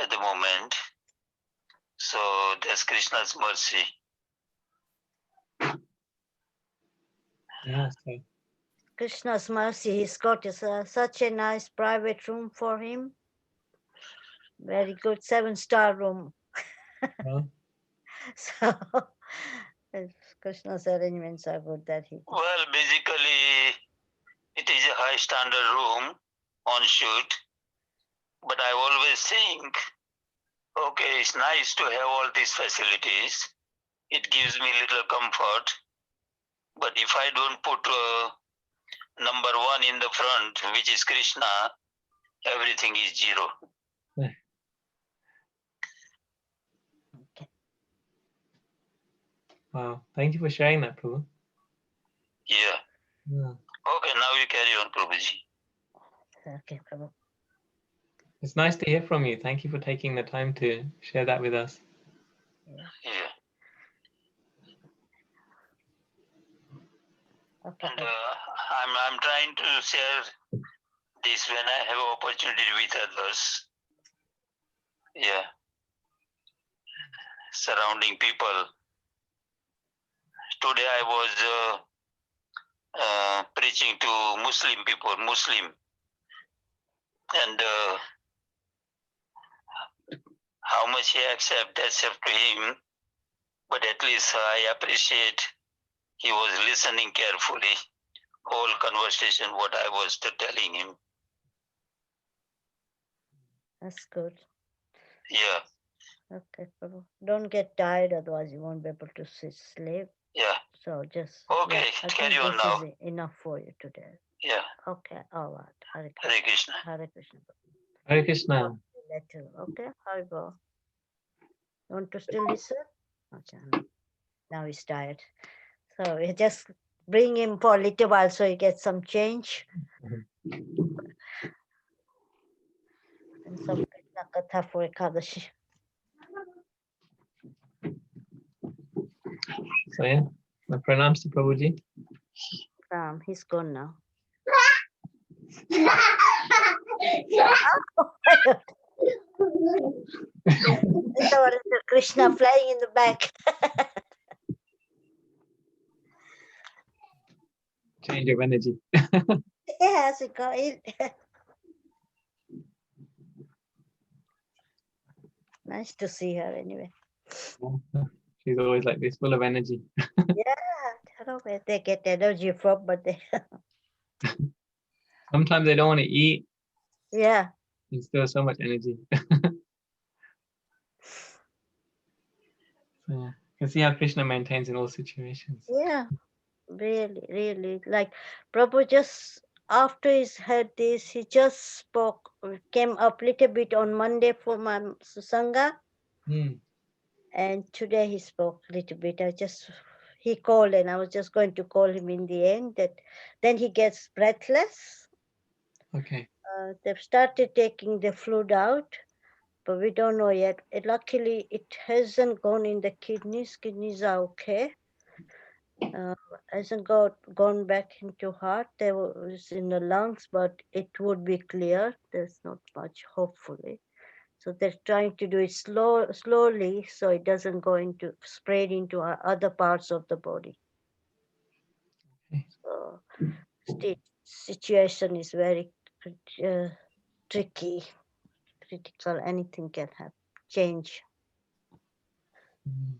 at the moment, so that's Krishna's mercy. Yeah. So. Krishna's mercy, he's got such a nice private room for him. Very good 7-star room. So Krishna's arrangements are good that he. Well, basically, it is a high standard room on shoot, but I always think, okay, it's nice to have all these facilities. It gives me little comfort, but if I don't put number one in the front, which is Krishna, everything is zero. Wow. Thank you for sharing that, Prabhu. Yeah. Okay, now you carry on, Prabhuji. Okay, Prabhu. It's nice to hear from you. Thank you for taking the time to share that with us. Yeah. Okay. And I'm trying to share this when I have opportunity with others. Yeah. Surrounding people. Today I was preaching to Muslim people, and how much he accept, that's up to him. But at least I appreciate he was listening carefully, whole conversation, what I was telling him. That's good. Yeah. Okay, Prabhu. Don't get tired, otherwise you won't be able to sleep. Yeah. So just okay, I carry think on this now. is enough for you today. Yeah. Okay, all right. Hare Hare Krishna. Hare Krishna. Hare Krishna. Later. Okay, Haribo. You want to still listen? Okay. Now he's tired. So we just bring him for a little while so he gets some change. And some Krishna Katha for Ekadashi. So yeah, my pranams to Prabhuji. He's gone now. Krishna flying in the back. Change of energy. Yes, we got it. Nice to see her anyway. She's always like this, full of energy. Yeah, don't know where they get energy from, but they, Sometimes they don't want to eat. yeah, And still so much energy. So, yeah, you can see how Krishna maintains in all situations. yeah, really, really. Like Prabhu just after he's heard this, he just spoke, came up little bit on Monday for my Sangha, Hmm. and today he spoke a little bit. He called and I was just going to call him in the end. That then he gets breathless. Okay. They've started taking the fluid out, but we don't know yet. Luckily, it hasn't gone in the kidneys. Kidneys are okay. Hasn't gone back into heart. There was in the lungs, but it would be clear. There's not much, hopefully. So they're trying to do it slowly, so it doesn't go into spread into other parts of the body. Okay. So situation is very tricky, critical. Anything can have change. Hmm.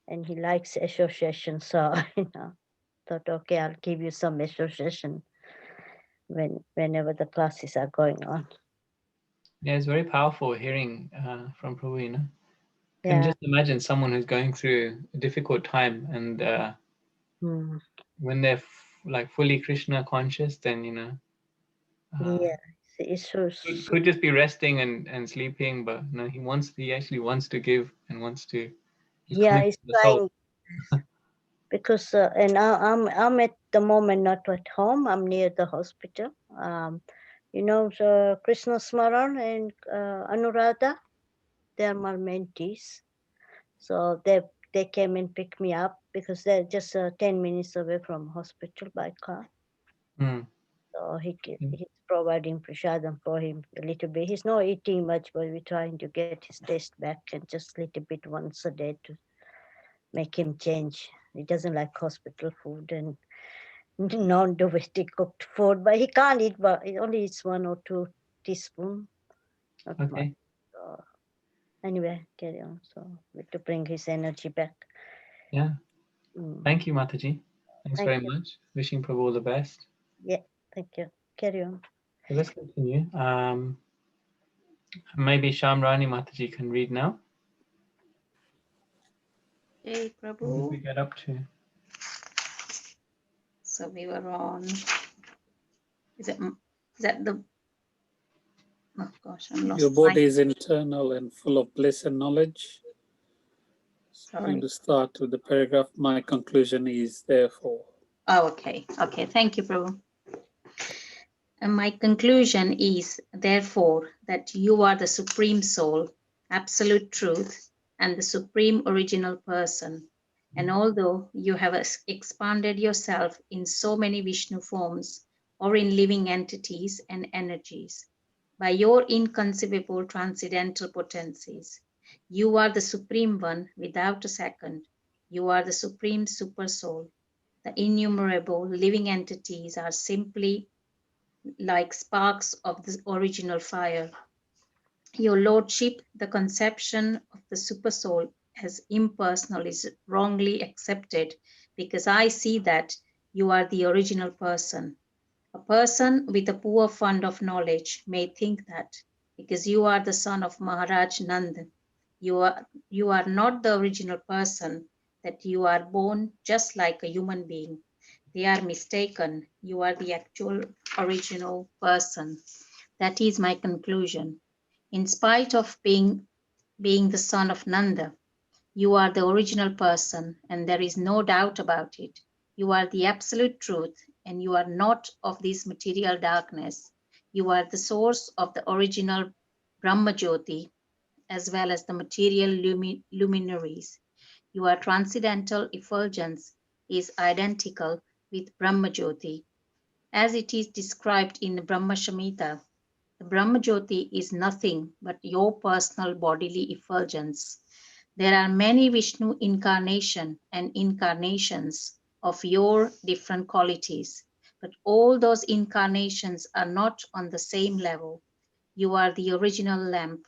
And he likes association, so thought, okay, I'll give you some association whenever the classes are going on. Yeah, it's very powerful hearing from Prabhu, you know. Can Yeah. just imagine someone who's going through a difficult time, and when they're like fully Krishna conscious, then you know, Yeah, it's so, could just be resting and sleeping, but no, he actually wants to give and he's yeah, coming he's from the soul. trying because and I'm at the moment not at home. I'm near the hospital. You know, the Krishna Smaran and Anuradha, they're my mentees. So they came and picked me up because they're just 10 minutes away from hospital by car. Hmm. So he's providing prasadam for him a little bit. He's not eating much, but we're trying to get his taste back and just a little bit once a day to make him change. He doesn't like hospital food and non-domestic cooked food, but he can't eat, but he only eats 1 or 2 teaspoons, not much. Okay. So anyway, carry on. So we have to bring his energy back. Yeah. Thank you, Mataji. Thanks Thank very you. much. Wishing Prabhu all the best. Yeah, thank you. Carry on. So let's continue. Maybe Shamrani Mataji can read now. Hey, What did we Prabhu. get up to? So we were on, is that the, oh gosh, I'm lost. Your body is internal and full of bliss and knowledge. So I'm going to start with the paragraph. My conclusion is therefore. Oh, okay. Okay. Thank you, Prabhu. And my conclusion is, therefore, that you are the Supreme Soul, Absolute Truth, and the Supreme Original Person. And although you have expanded yourself in so many Vishnu forms or in living entities and energies, by your inconceivable transcendental potencies, you are the Supreme One without a second. You are the Supreme Super Soul. The innumerable living entities are simply like sparks of the original fire. Your Lordship, the conception of the Supersoul as impersonal is wrongly accepted because I see that you are the original person. A person with a poor fund of knowledge may think that because you are the son of Maharaj Nand, you are not the original person, that you are born just like a human being. They are mistaken. You are the actual original person. That is my conclusion. In spite of being the son of Nanda, you are the original person, and there is no doubt about it. You are the absolute truth, and you are not of this material darkness. You are the source of the original Brahma Jyoti, as well as the material luminaries. Your transcendental effulgence is identical with Brahma Jyoti. As it is described in the Brahma Samhita, the Brahma Jyoti is nothing but your personal bodily effulgence. There are many Vishnu incarnation and incarnations of your different qualities, but all those incarnations are not on the same level. You are the original lamp.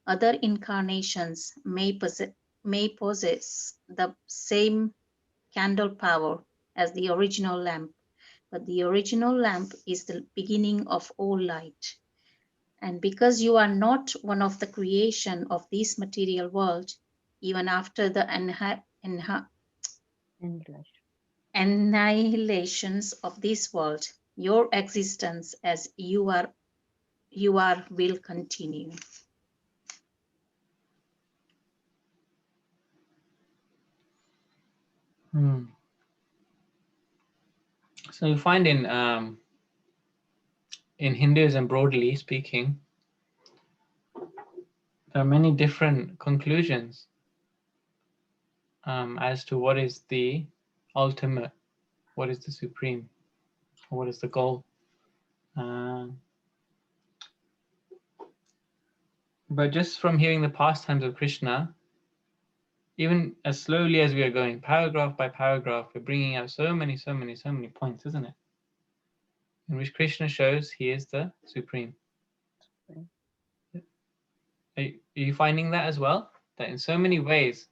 Other incarnations may possess the same candle power, as the original lamp. But the original lamp is the beginning of all light. And because you are not one of the creation of this material world, even after the annihilations of this world, your existence as you are will continue. So you find in Hinduism, broadly speaking, there are many different conclusions as to what is the ultimate, what is the supreme, what is the goal. But just from hearing the pastimes of Krishna, even as slowly as we are going, paragraph by paragraph, we're bringing out so many points, isn't it? In which Krishna shows he is the supreme. Are you finding that as well? That in so many ways,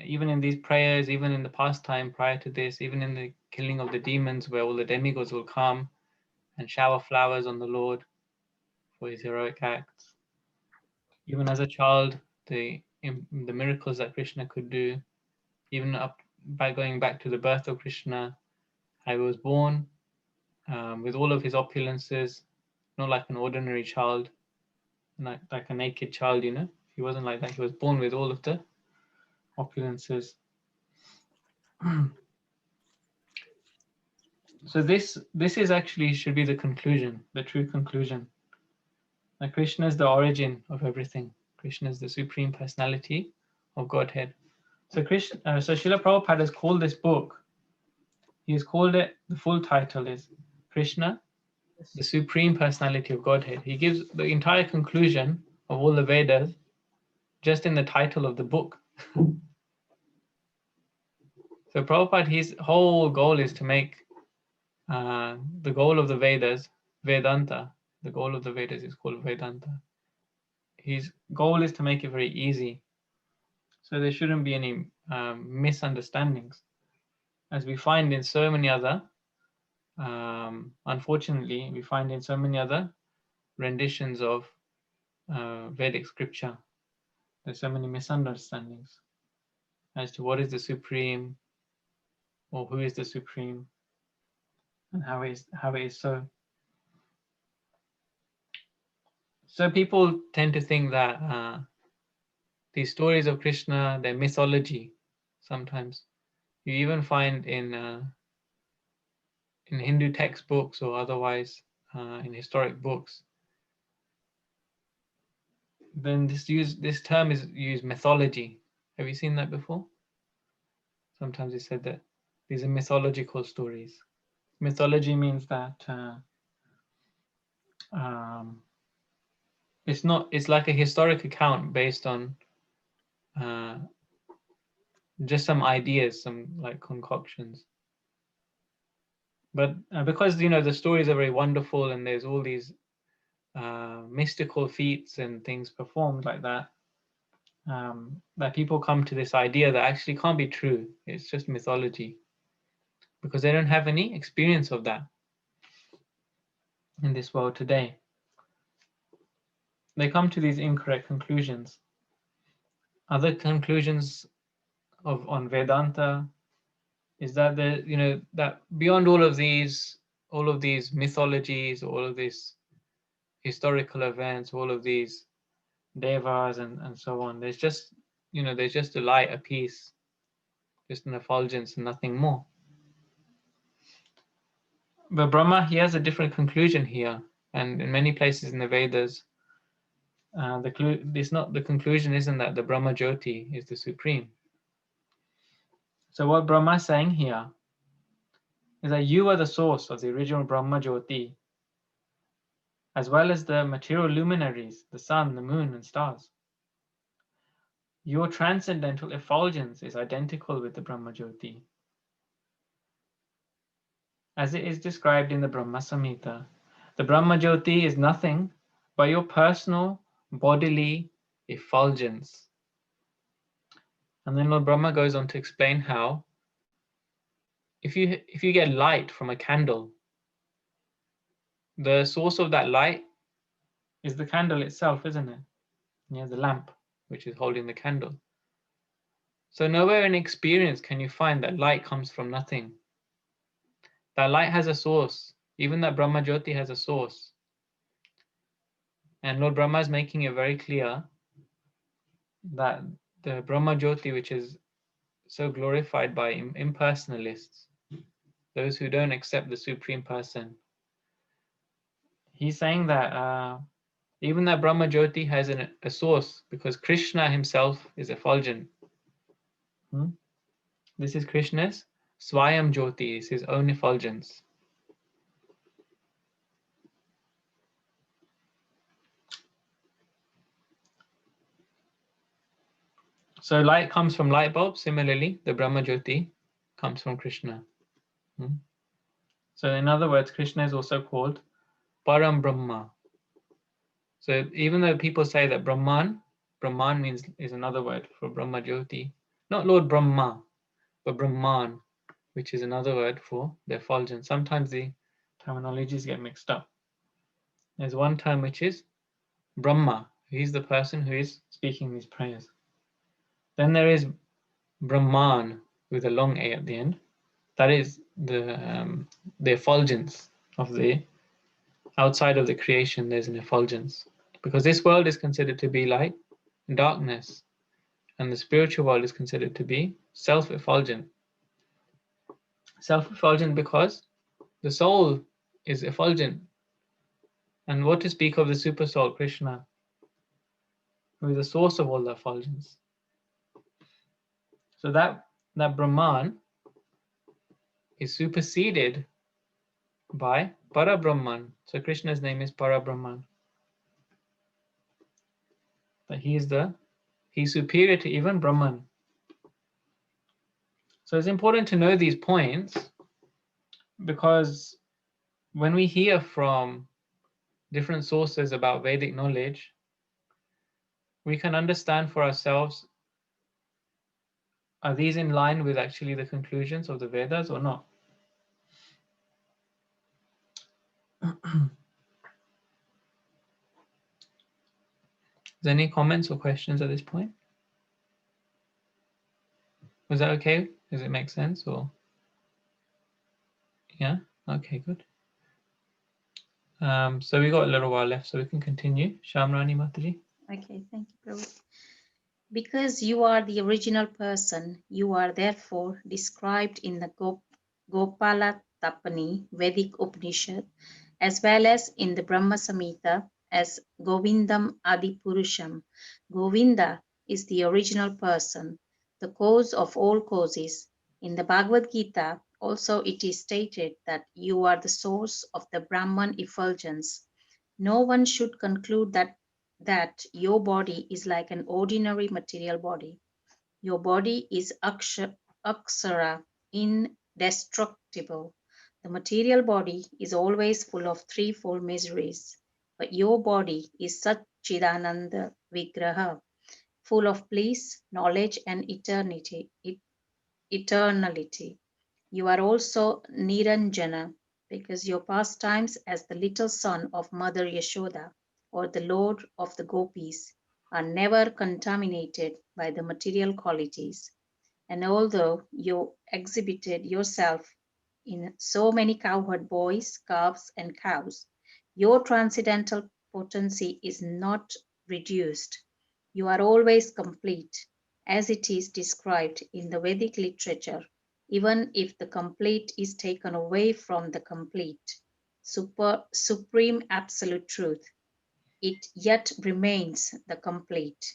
even in these prayers, even in the pastime prior to this, even in the killing of the demons, where all the demigods will come and shower flowers on the Lord for his heroic acts. Even as a child, the miracles that Krishna could do, even up by going back to the birth of Krishna, how he was born with all of his opulences, not like an ordinary child, like a naked child, you know. He wasn't like that. He was born with all of the opulences. So this is actually should be the conclusion, the true conclusion. That Krishna is the origin of everything. Krishna is the supreme personality of Godhead. So so Srila Prabhupada has called this book, he has called it, the full title is Krishna, the supreme personality of Godhead. He gives the entire conclusion of all the Vedas just in the title of the book. So Prabhupada, his whole goal is to make the goal of the Vedas, Vedanta. The goal of the Vedas is called Vedanta. His goal is to make it very easy. So there shouldn't be any misunderstandings. As we find in so many other, unfortunately, we find in so many other renditions of Vedic scripture, there's so many misunderstandings as to what is the supreme, or who is the supreme, and how it is so. So people tend to think that these stories of Krishna, they're mythology. Sometimes you even find in Hindu textbooks or otherwise in historic books, then this term is used, mythology. Have you seen that before? Sometimes it's said that these are mythological stories. Mythology means that it's like a historic account based on just some ideas, some like concoctions. But because, you know, the stories are very wonderful and there's all these mystical feats and things performed like that, that people come to this idea that actually can't be true. It's just mythology, because they don't have any experience of that in this world today. They come to these incorrect conclusions. Other conclusions on Vedanta is that that beyond all of these mythologies, all of these historical events, all of these devas and so on, there's just a light, a peace, just an effulgence and nothing more. But Brahma, he has a different conclusion here, and in many places in the Vedas, the conclusion isn't that the Brahma Jyoti is the supreme. So what Brahma is saying here is that you are the source of the original Brahma Jyoti, as well as the material luminaries, the sun, the moon, and stars. Your transcendental effulgence is identical with the Brahma Jyoti. As it is described in the Brahma Samhita, the Brahma Jyoti is nothing but your personal bodily effulgence. And then Lord Brahma goes on to explain how if you get light from a candle, the source of that light is the candle itself, isn't it? Yeah, the lamp which is holding the candle. So nowhere in experience can you find that light comes from nothing. That light has a source. Even that Brahma Jyoti has a source. And Lord Brahma is making it very clear that the Brahma Jyoti, which is so glorified by impersonalists, those who don't accept the Supreme Person, he's saying that even that Brahma Jyoti has a source, because Krishna himself is effulgent. This is Krishna's Swayam Jyoti, is his own effulgence. So light comes from light bulb. Similarly, the Brahma Jyoti comes from Krishna. So in other words, Krishna is also called Param Brahma. So even though people say that Brahman is another word for Brahma Jyoti, not Lord Brahma, but Brahman, which is another word for the effulgence. Sometimes the terminologies get mixed up. There's one term which is Brahma. He's the person who is speaking these prayers. Then there is Brahman with a long A at the end. That is the effulgence of the outside of the creation. There's an effulgence, because this world is considered to be light and darkness, and the spiritual world is considered to be self-effulgent. Self-effulgent because the soul is effulgent. And what to speak of the super soul, Krishna, who is the source of all the effulgence. So that Brahman is superseded by Parabrahman. So Krishna's name is Parabrahman. But he's superior to even Brahman. So it's important to know these points, because when we hear from different sources about Vedic knowledge, we can understand for ourselves, are these in line with actually the conclusions of the Vedas or not? Is there any comments or questions at this point? Was that okay? Does it make sense? Or yeah? Okay, good. So we got a little while left, so we can continue. Shamrani Mataji. Okay, thank you, Prabhu. Because you are the original person, you are therefore described in the Gopala Tapani Vedic Upanishad, as well as in the Brahma Samhita as Govindam Adi Purusham. Govinda is the original person, the cause of all causes. In the Bhagavad Gita, also it is stated that you are the source of the Brahman effulgence. No one should conclude that your body is like an ordinary material body. Your body is akshara, indestructible. The material body is always full of threefold miseries, but your body is Satchidananda Vigraha, full of bliss, knowledge, and eternality. You are also Niranjana, because your pastimes as the little son of Mother Yashoda, or the Lord of the Gopis, are never contaminated by the material qualities. And although you exhibited yourself in so many cowherd boys, calves, and cows, your transcendental potency is not reduced. You are always complete, as it is described in the Vedic literature, even if the complete is taken away from the complete, supreme absolute truth. It yet remains the complete,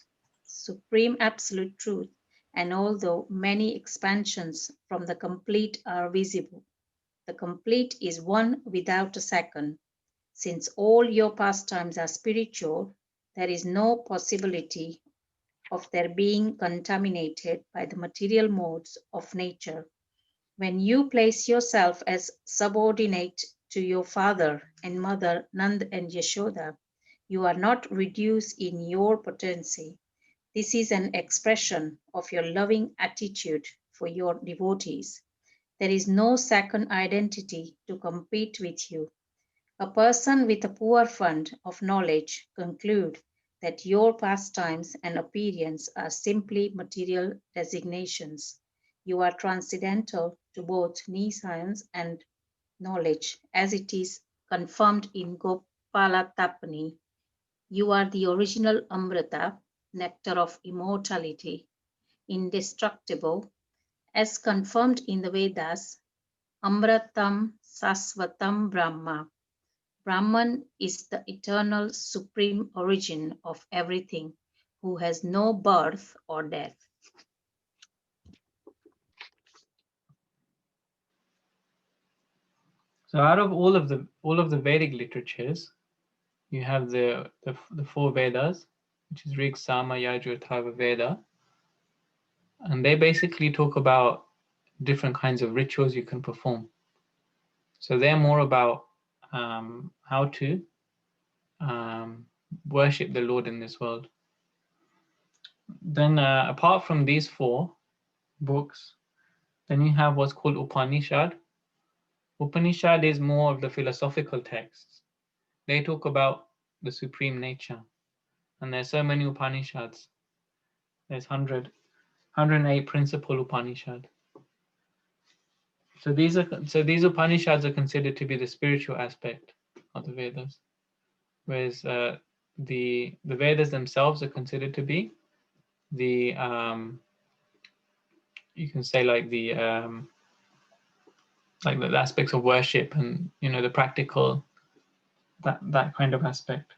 supreme absolute truth, and although many expansions from the complete are visible, the complete is one without a second. Since all your pastimes are spiritual, there is no possibility of their being contaminated by the material modes of nature. When you place yourself as subordinate to your father and mother, Nand and Yashoda, you are not reduced in your potency. This is an expression of your loving attitude for your devotees. There is no second identity to compete with you. A person with a poor fund of knowledge conclude that your pastimes and appearance are simply material designations. You are transcendental to both nescience and knowledge, as it is confirmed in Gopalatapani. You are the original Amrita, nectar of immortality, indestructible, as confirmed in the Vedas, Amratam Sasvatam Brahma. Brahman is the eternal supreme origin of everything, who has no birth or death. So out of all of the Vedic literatures, you have the 4 Vedas, which is Rig, Sama, Yajur, Atharva, Veda, and they basically talk about different kinds of rituals you can perform. So they're more about how to worship the Lord in this world. Then apart from these 4 books, then you have what's called Upanishad. Upanishad is more of the philosophical texts. They talk about the supreme nature. And there's so many Upanishads. There's 108 principal Upanishad. So these Upanishads are considered to be the spiritual aspect of the Vedas, whereas the Vedas themselves are considered to be the you can say like the aspects of worship and the practical that kind of aspect.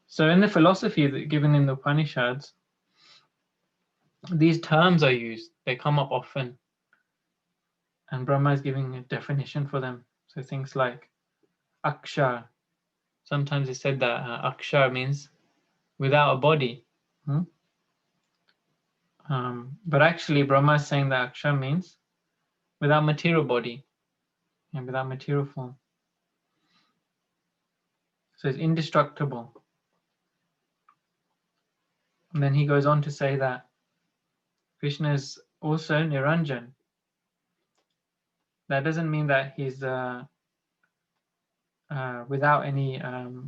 So in the philosophy given in the Upanishads, these terms are used. They come up often, and Brahma is giving a definition for them. So things like akshar. Sometimes it's said that akshar means without a body. But actually Brahma is saying that akshar means without material body and without material form. So it's indestructible. And then he goes on to say that Krishna is also Niranjan. That doesn't mean that he's without any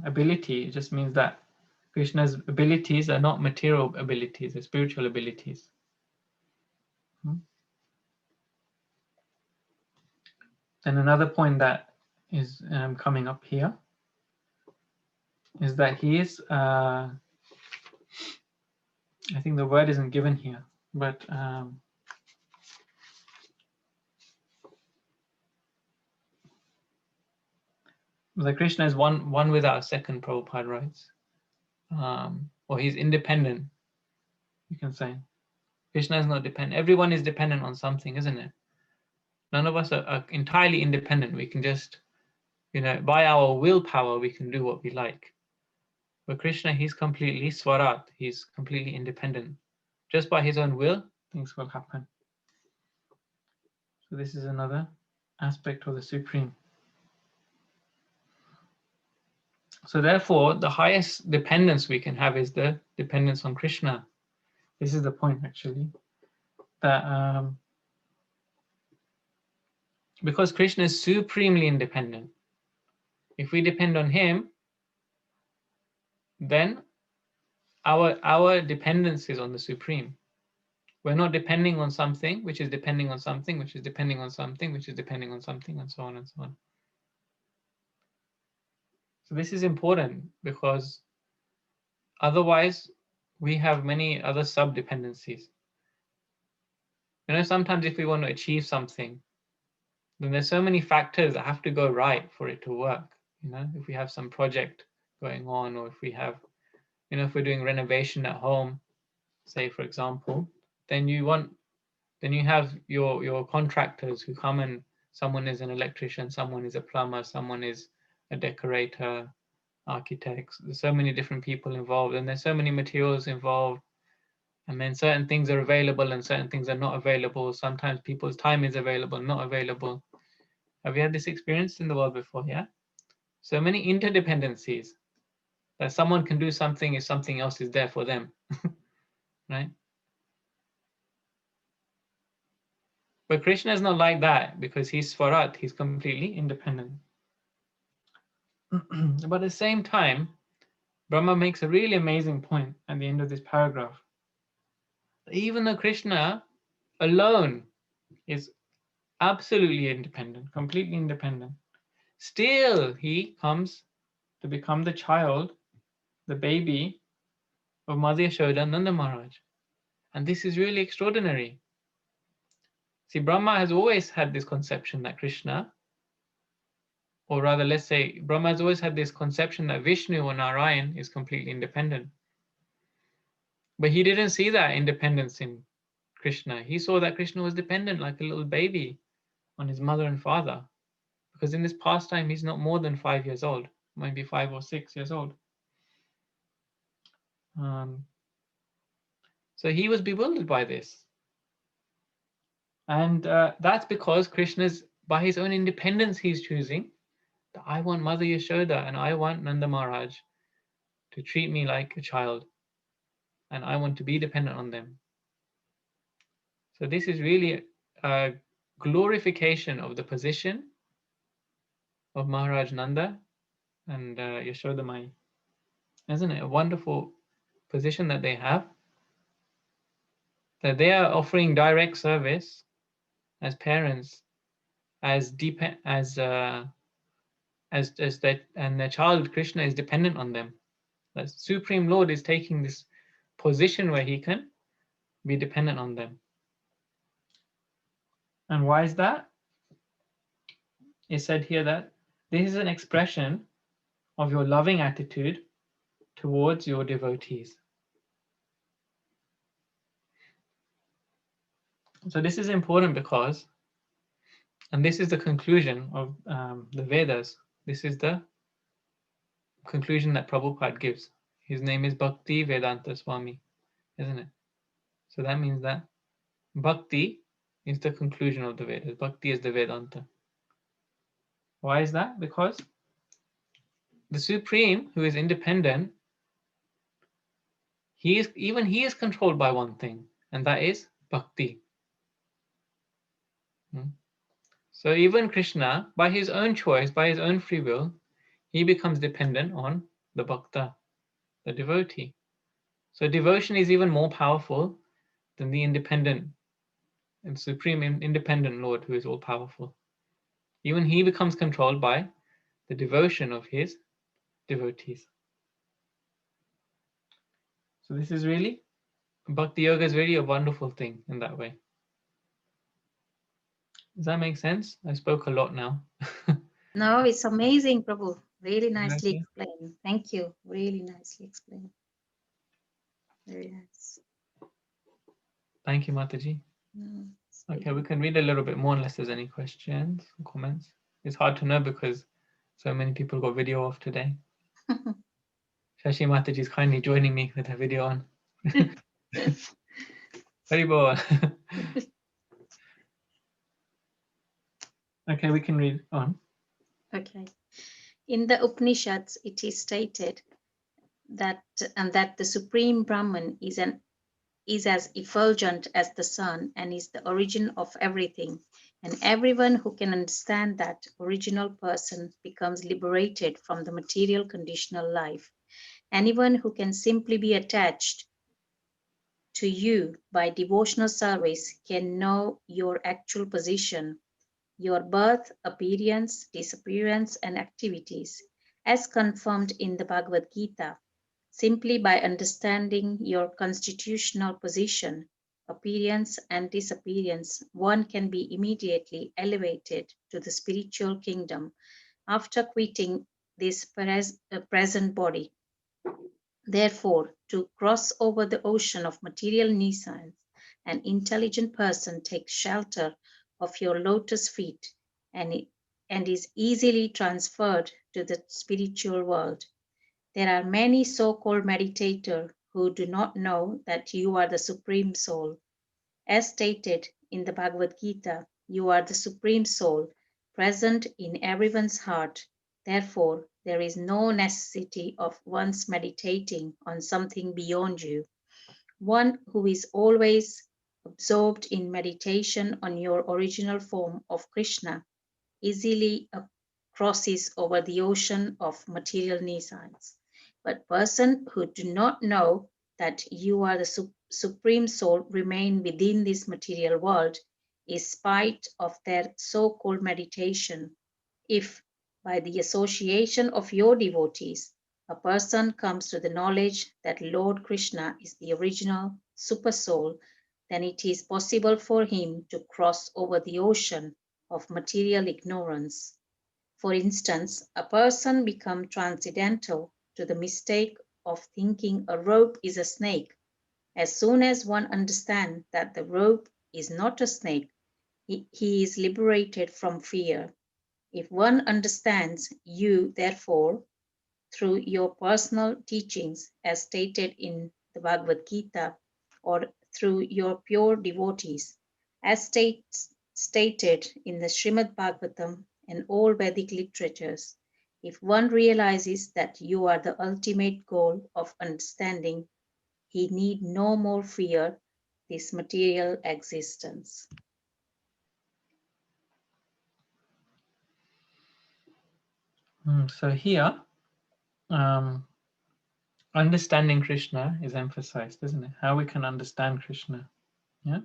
ability. It just means that Krishna's abilities are not material abilities, they're spiritual abilities. Then another point that is coming up here is that he is, I think the word isn't given here, but the Krishna is one without a second, Prabhupada writes. Or he's independent, you can say. Krishna is not dependent. Everyone is dependent on something, isn't it? None of us are entirely independent. We can just, by our willpower, we can do what we like. But Krishna, he's completely swarat. He's completely independent. Just by his own will, things will happen. So this is another aspect of the Supreme. So therefore, the highest dependence we can have is the dependence on Krishna. This is the point, actually, that because Krishna is supremely independent, if we depend on him, then our dependence is on the Supreme. We're not depending on something, which is depending on something, which is depending on something, which is depending on something, and so on and so on. So this is important because otherwise we have many other sub-dependencies. Sometimes if we want to achieve something, then there's so many factors that have to go right for it to work. If we have some project going on, or if we have, if we're doing renovation at home, say for example, then you have your contractors who come, and someone is an electrician, someone is a plumber, someone is a decorator, architects. There's so many different people involved, and there's so many materials involved. And then certain things are available and certain things are not available. Sometimes people's time is available, not available. Have you had this experience in the world before? Yeah. So many interdependencies that someone can do something if something else is there for them, right? But Krishna is not like that because he's Swarat, he's completely independent. But at the same time, Brahma makes a really amazing point at the end of this paragraph. Even though Krishna alone is absolutely independent, completely independent, still he comes to become the child, the baby of Mother Yashoda and Nanda Maharaj. And this is really extraordinary. See, Brahma has always had this conception that Krishna, or rather, let's say, Brahma has always had this conception that Vishnu or Narayan is completely independent. But he didn't see that independence in Krishna. He saw that Krishna was dependent like a little baby on his mother and father. Because in this pastime, he's not more than 5 years old, maybe 5 or 6 years old. So he was bewildered by this. And that's because Krishna's, by his own independence, he's choosing that I want Mother Yashoda and I want Nanda Maharaj to treat me like a child. And I want to be dependent on them. So this is really a glorification of the position of Maharaj Nanda and Yashoda Mai. Isn't it a wonderful position that they have? That they are offering direct service as parents, as that, and their child Krishna is dependent on them. The Supreme Lord is taking this position where he can be dependent on them. And why is that? It's said here that this is an expression of your loving attitude towards your devotees. So this is important because, and this is the conclusion of the Vedas. This is the conclusion that Prabhupada gives. His name is Bhakti Vedanta Swami, isn't it? So that means that Bhakti is the conclusion of the Vedas. Bhakti is the Vedanta. Why is that? Because the Supreme, who is independent, he is controlled by one thing, and that is Bhakti. So even Krishna, by his own choice, by his own free will, he becomes dependent on the Bhakta, the devotee. So devotion is even more powerful than the independent and supreme independent Lord who is all powerful. Even he becomes controlled by the devotion of his devotees. So this is really, Bhakti Yoga is really a wonderful thing in that way. Does that make sense? I spoke a lot now. No, it's amazing, Prabhu. Really nicely Okay. explained. Thank you. Really nicely explained. Very nice. Thank you, Mataji. Okay, we can read a little bit more unless there's any questions or comments. It's hard to know because so many people got video off today. Shashi Mataji is kindly joining me with her video on. Haribol. Okay, we can read on. Okay. In the Upanishads, it is stated that the Supreme Brahman is as effulgent as the sun and is the origin of everything. And everyone who can understand that original person becomes liberated from the material conditional life. Anyone who can simply be attached to you by devotional service can know your actual position, your birth, appearance, disappearance, and activities, as confirmed in the Bhagavad Gita. Simply by understanding your constitutional position, appearance, and disappearance, one can be immediately elevated to the spiritual kingdom after quitting this present body. Therefore, to cross over the ocean of material nescience, an intelligent person takes shelter of your lotus feet and is easily transferred to the spiritual world. There are many so-called meditators who do not know that you are the Supreme Soul. As stated in the Bhagavad Gita, you are the Supreme Soul, present in everyone's heart. Therefore, there is no necessity of one's meditating on something beyond you. One who is always absorbed in meditation on your original form of Krishna easily crosses over the ocean of material nescience. But persons who do not know that you are the Supreme Soul remain within this material world, in spite of their so-called meditation. If, by the association of your devotees, a person comes to the knowledge that Lord Krishna is the original Super Soul, then it is possible for him to cross over the ocean of material ignorance. For instance, a person becomes transcendental to the mistake of thinking a rope is a snake. As soon as one understands that the rope is not a snake, he is liberated from fear. If one understands you, therefore, through your personal teachings, as stated in the Bhagavad Gita, or through your pure devotees, as stated in the Srimad Bhagavatam and all Vedic literatures, if one realizes that you are the ultimate goal of understanding, he need no more fear this material existence. So here, understanding Krishna is emphasized, isn't it? How we can understand Krishna. Yeah.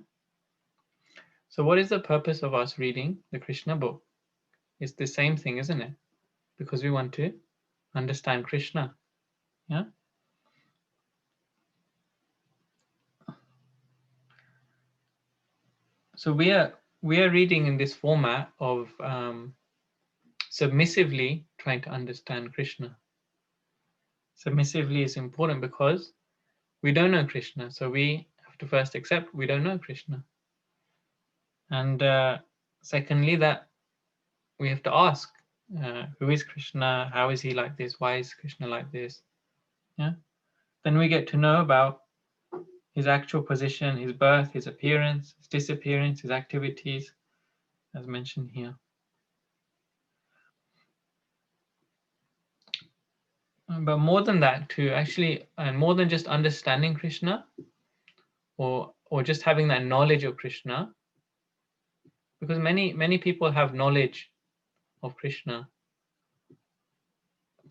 So what is the purpose of us reading the Krishna book? It's the same thing, isn't it? Because we want to understand Krishna. Yeah. So we are reading in this format of submissively trying to understand Krishna. Submissively is important because we don't know Krishna, so we have to first accept we don't know Krishna. And secondly, that we have to ask, who is Krishna? How is he like this? Why is Krishna like this? Yeah. Then we get to know about his actual position, his birth, his appearance, his disappearance, his activities, as mentioned here. But more than that, to actually, and more than just understanding Krishna, or just having that knowledge of Krishna, because many people have knowledge of Krishna.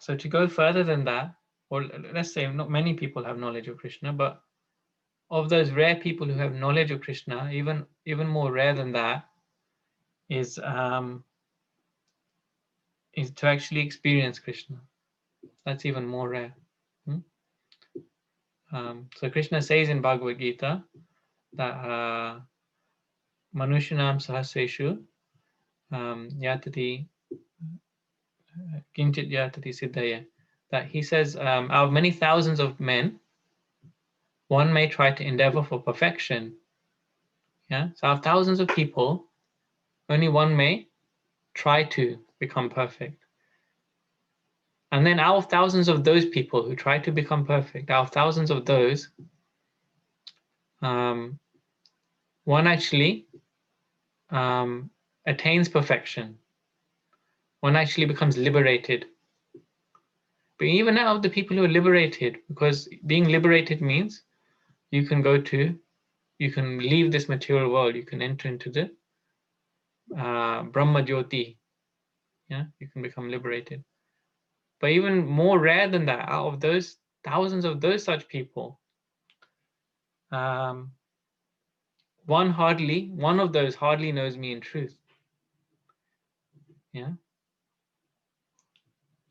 So to go further than that, or let's say not many people have knowledge of Krishna, but of those rare people who have knowledge of Krishna, even more rare than that is to actually experience Krishna. That's even more rare. So Krishna says in Bhagavad Gita that Manushanam Sahasreshu Yatati Kinchit Yatati Siddhaya, that he says out of many thousands of men, one may try to endeavor for perfection. Yeah, so out of thousands of people, only one may try to become perfect. And then out of thousands of those people who try to become perfect, out of thousands of those, one actually attains perfection. One actually becomes liberated. But even out of the people who are liberated, because being liberated means you can leave this material world, you can enter into the Brahma Jyoti. Yeah, you can become liberated. But even more rare than that, out of those thousands of those such people, one of those hardly knows me in truth. Yeah.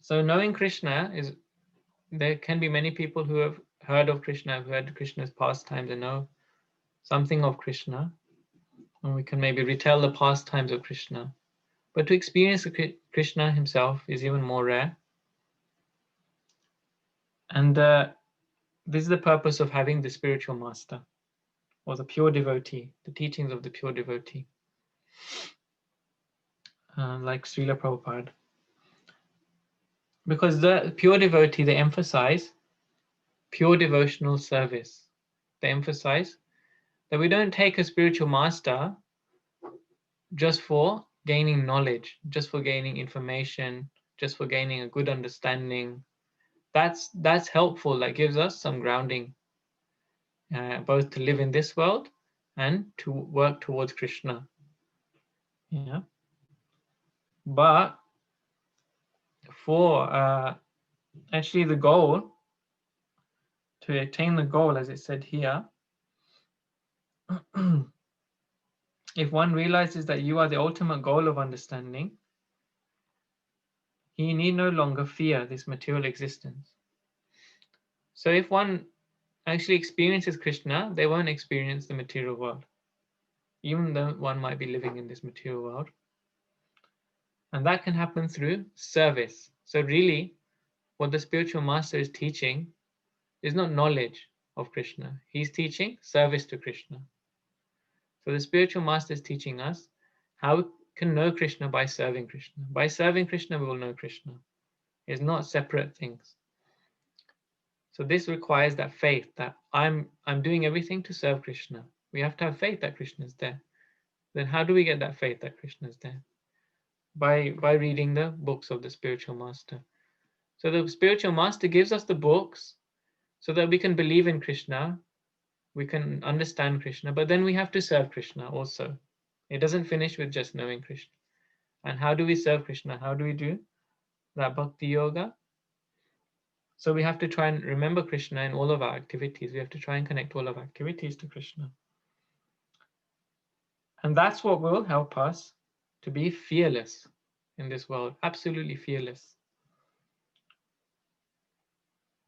So knowing Krishna is, there can be many people who have heard of Krishna, who heard Krishna's pastimes and know something of Krishna, and we can maybe retell the pastimes of Krishna. But to experience Krishna himself is even more rare. And this is the purpose of having the spiritual master, or the pure devotee, the teachings of the pure devotee, like Srila Prabhupada. Because the pure devotee, they emphasize pure devotional service. They emphasize that we don't take a spiritual master just for gaining knowledge, just for gaining information, just for gaining a good understanding. That's helpful. That gives us some grounding, both to live in this world and to work towards Krishna. Yeah. But for actually the goal, to attain the goal, as it said here, if one realizes that you are the ultimate goal of understanding, he need no longer fear this material existence. So if one actually experiences Krishna, they won't experience the material world, even though one might be living in this material world. And that can happen through service. So really, what the spiritual master is teaching is not knowledge of Krishna. He's teaching service to Krishna. So the spiritual master is teaching us how we can know Krishna by serving Krishna. By serving Krishna, we will know Krishna. It's not separate things. So this requires that faith that I'm doing everything to serve Krishna. We have to have faith that Krishna is there. Then how do we get that faith that Krishna is there? By reading the books of the spiritual master. So the spiritual master gives us the books so that we can believe in Krishna, we can understand Krishna, but then we have to serve Krishna also. It doesn't finish with just knowing Krishna. And how do we serve Krishna? How do we do that bhakti yoga? So we have to try and remember Krishna in all of our activities. We have to try and connect all of our activities to Krishna. And that's what will help us to be fearless in this world, absolutely fearless.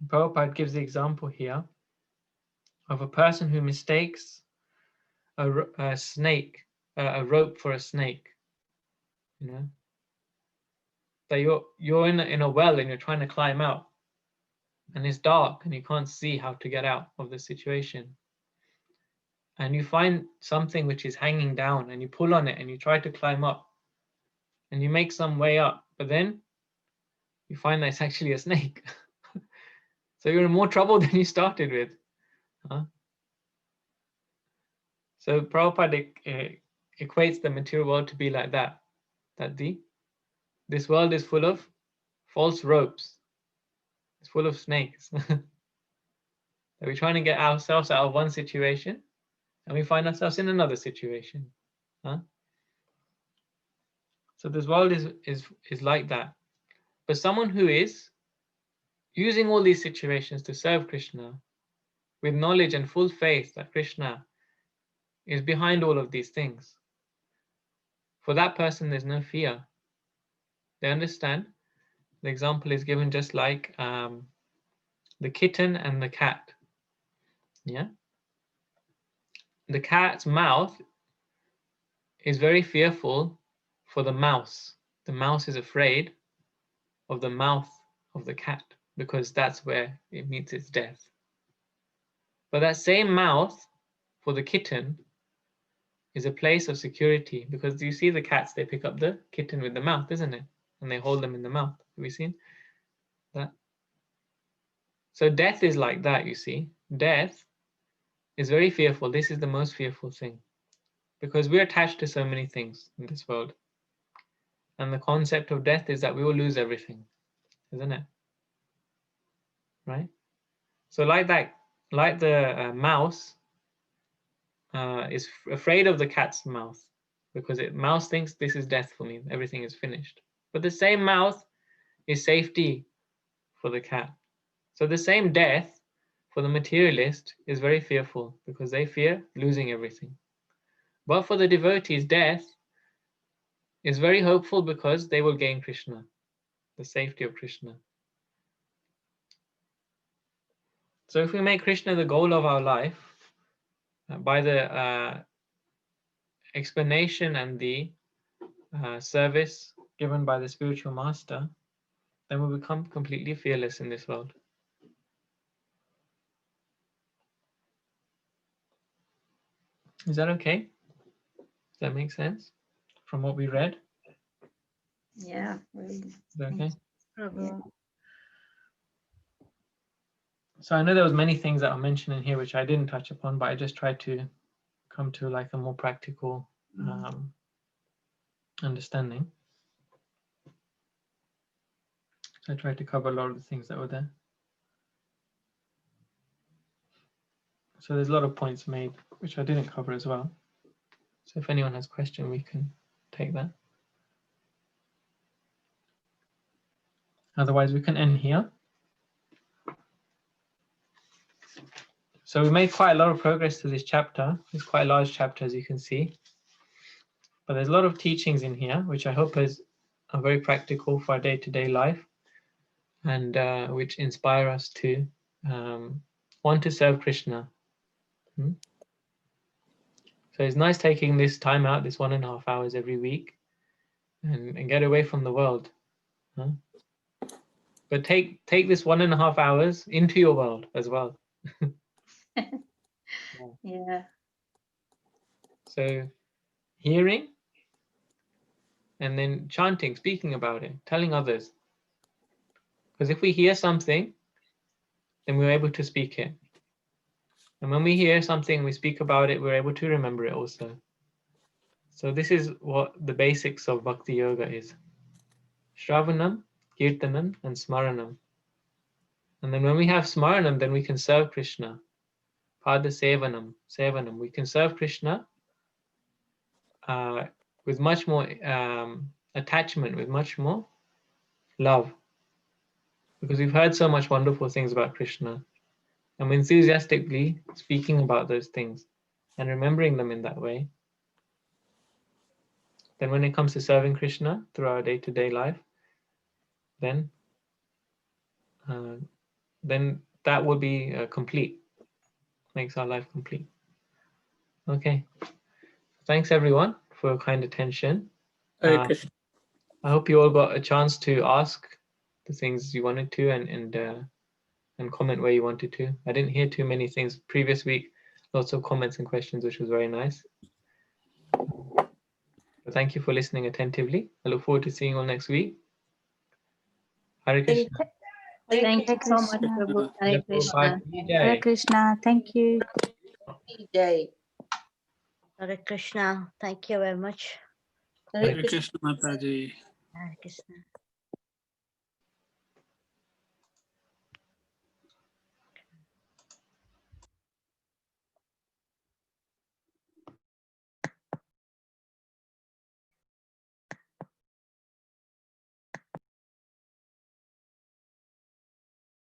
Prabhupada gives the example here of a person who mistakes a snake, a rope for a snake. You know, that you're in a well and you're trying to climb out, and it's dark and you can't see how to get out of the situation. And you find something which is hanging down and you pull on it and you try to climb up and you make some way up, but then you find that it's actually a snake. So you're in more trouble than you started with. Huh? So Prabhupada equates the material world to be like that, that this world is full of false ropes. It's full of snakes. That we're trying to get ourselves out of one situation and we find ourselves in another situation. Huh? So this world is like that. But someone who is using all these situations to serve Krishna with knowledge and full faith that Krishna is behind all of these things, for that person there's no fear. They understand. The example is given just like the kitten and the cat. Yeah. The cat's mouth is very fearful for the mouse. The mouse is afraid of the mouth of the cat because that's where it meets its death. But that same mouth for the kitten is a place of security, because you see the cats, they pick up the kitten with the mouth, isn't it? And they hold them in the mouth. Have we seen that? So death is like that, you see. Death is very fearful. This is the most fearful thing, because we're attached to so many things in this world. And the concept of death is that we will lose everything, isn't it? Right? So like that, like the mouse is afraid of the cat's mouth, because mouse thinks this is death for me, everything is finished. But the same mouth is safety for the cat. So the same death for the materialist is very fearful, because they fear losing everything. But for the devotees, death is very hopeful, because they will gain Krishna, the safety of Krishna. So if we make Krishna the goal of our life, by the explanation and the service given by the spiritual master, then we become completely fearless in this world. Is that okay? Does that make sense from what we read? Yeah, really. Is that okay? Prabhu. So I know there was many things that are mentioned in here which I didn't touch upon, but I just tried to come to like a more practical understanding. So I tried to cover a lot of the things that were there. So there's a lot of points made, which I didn't cover as well. So if anyone has a question, we can take that. Otherwise, we can end here. So we made quite a lot of progress to this chapter. It's quite a large chapter, as you can see. But there's a lot of teachings in here, which I hope are very practical for our day-to-day life, and which inspire us to want to serve Krishna. So it's nice taking this time out, this 1.5 hours every week, and get away from the world. But take this 1.5 hours into your world as well. Yeah. So hearing, and then chanting, speaking about it, telling others. Because if we hear something, then we're able to speak it. And when we hear something, we speak about it, we're able to remember it also. So this is what the basics of Bhakti Yoga is. Shravanam, Kirtanam, and Smaranam. And then when we have Smaranam, then we can serve Krishna. Pada Sevanam. We can serve Krishna with much more attachment, with much more love. Because we've heard so much wonderful things about Krishna. And we're enthusiastically speaking about those things and remembering them in that way. Then when it comes to serving Krishna through our day-to-day life, then that will be complete. Makes our life complete. Okay. Thanks everyone for your kind attention. Hare Krishna. I hope you all got a chance to ask the things you wanted to and comment where you wanted to. I didn't hear too many things previous week. Lots of comments and questions, which was very nice. So thank you for listening attentively. I look forward to seeing you all next week. Hare Krishna. Thank you so much, Krishna. Prabhu. Hare Krishna. Hare Krishna. Thank you. Jai. Hare Krishna. Thank you very much. Hare Hare Krishna Mataji. Hare Krishna.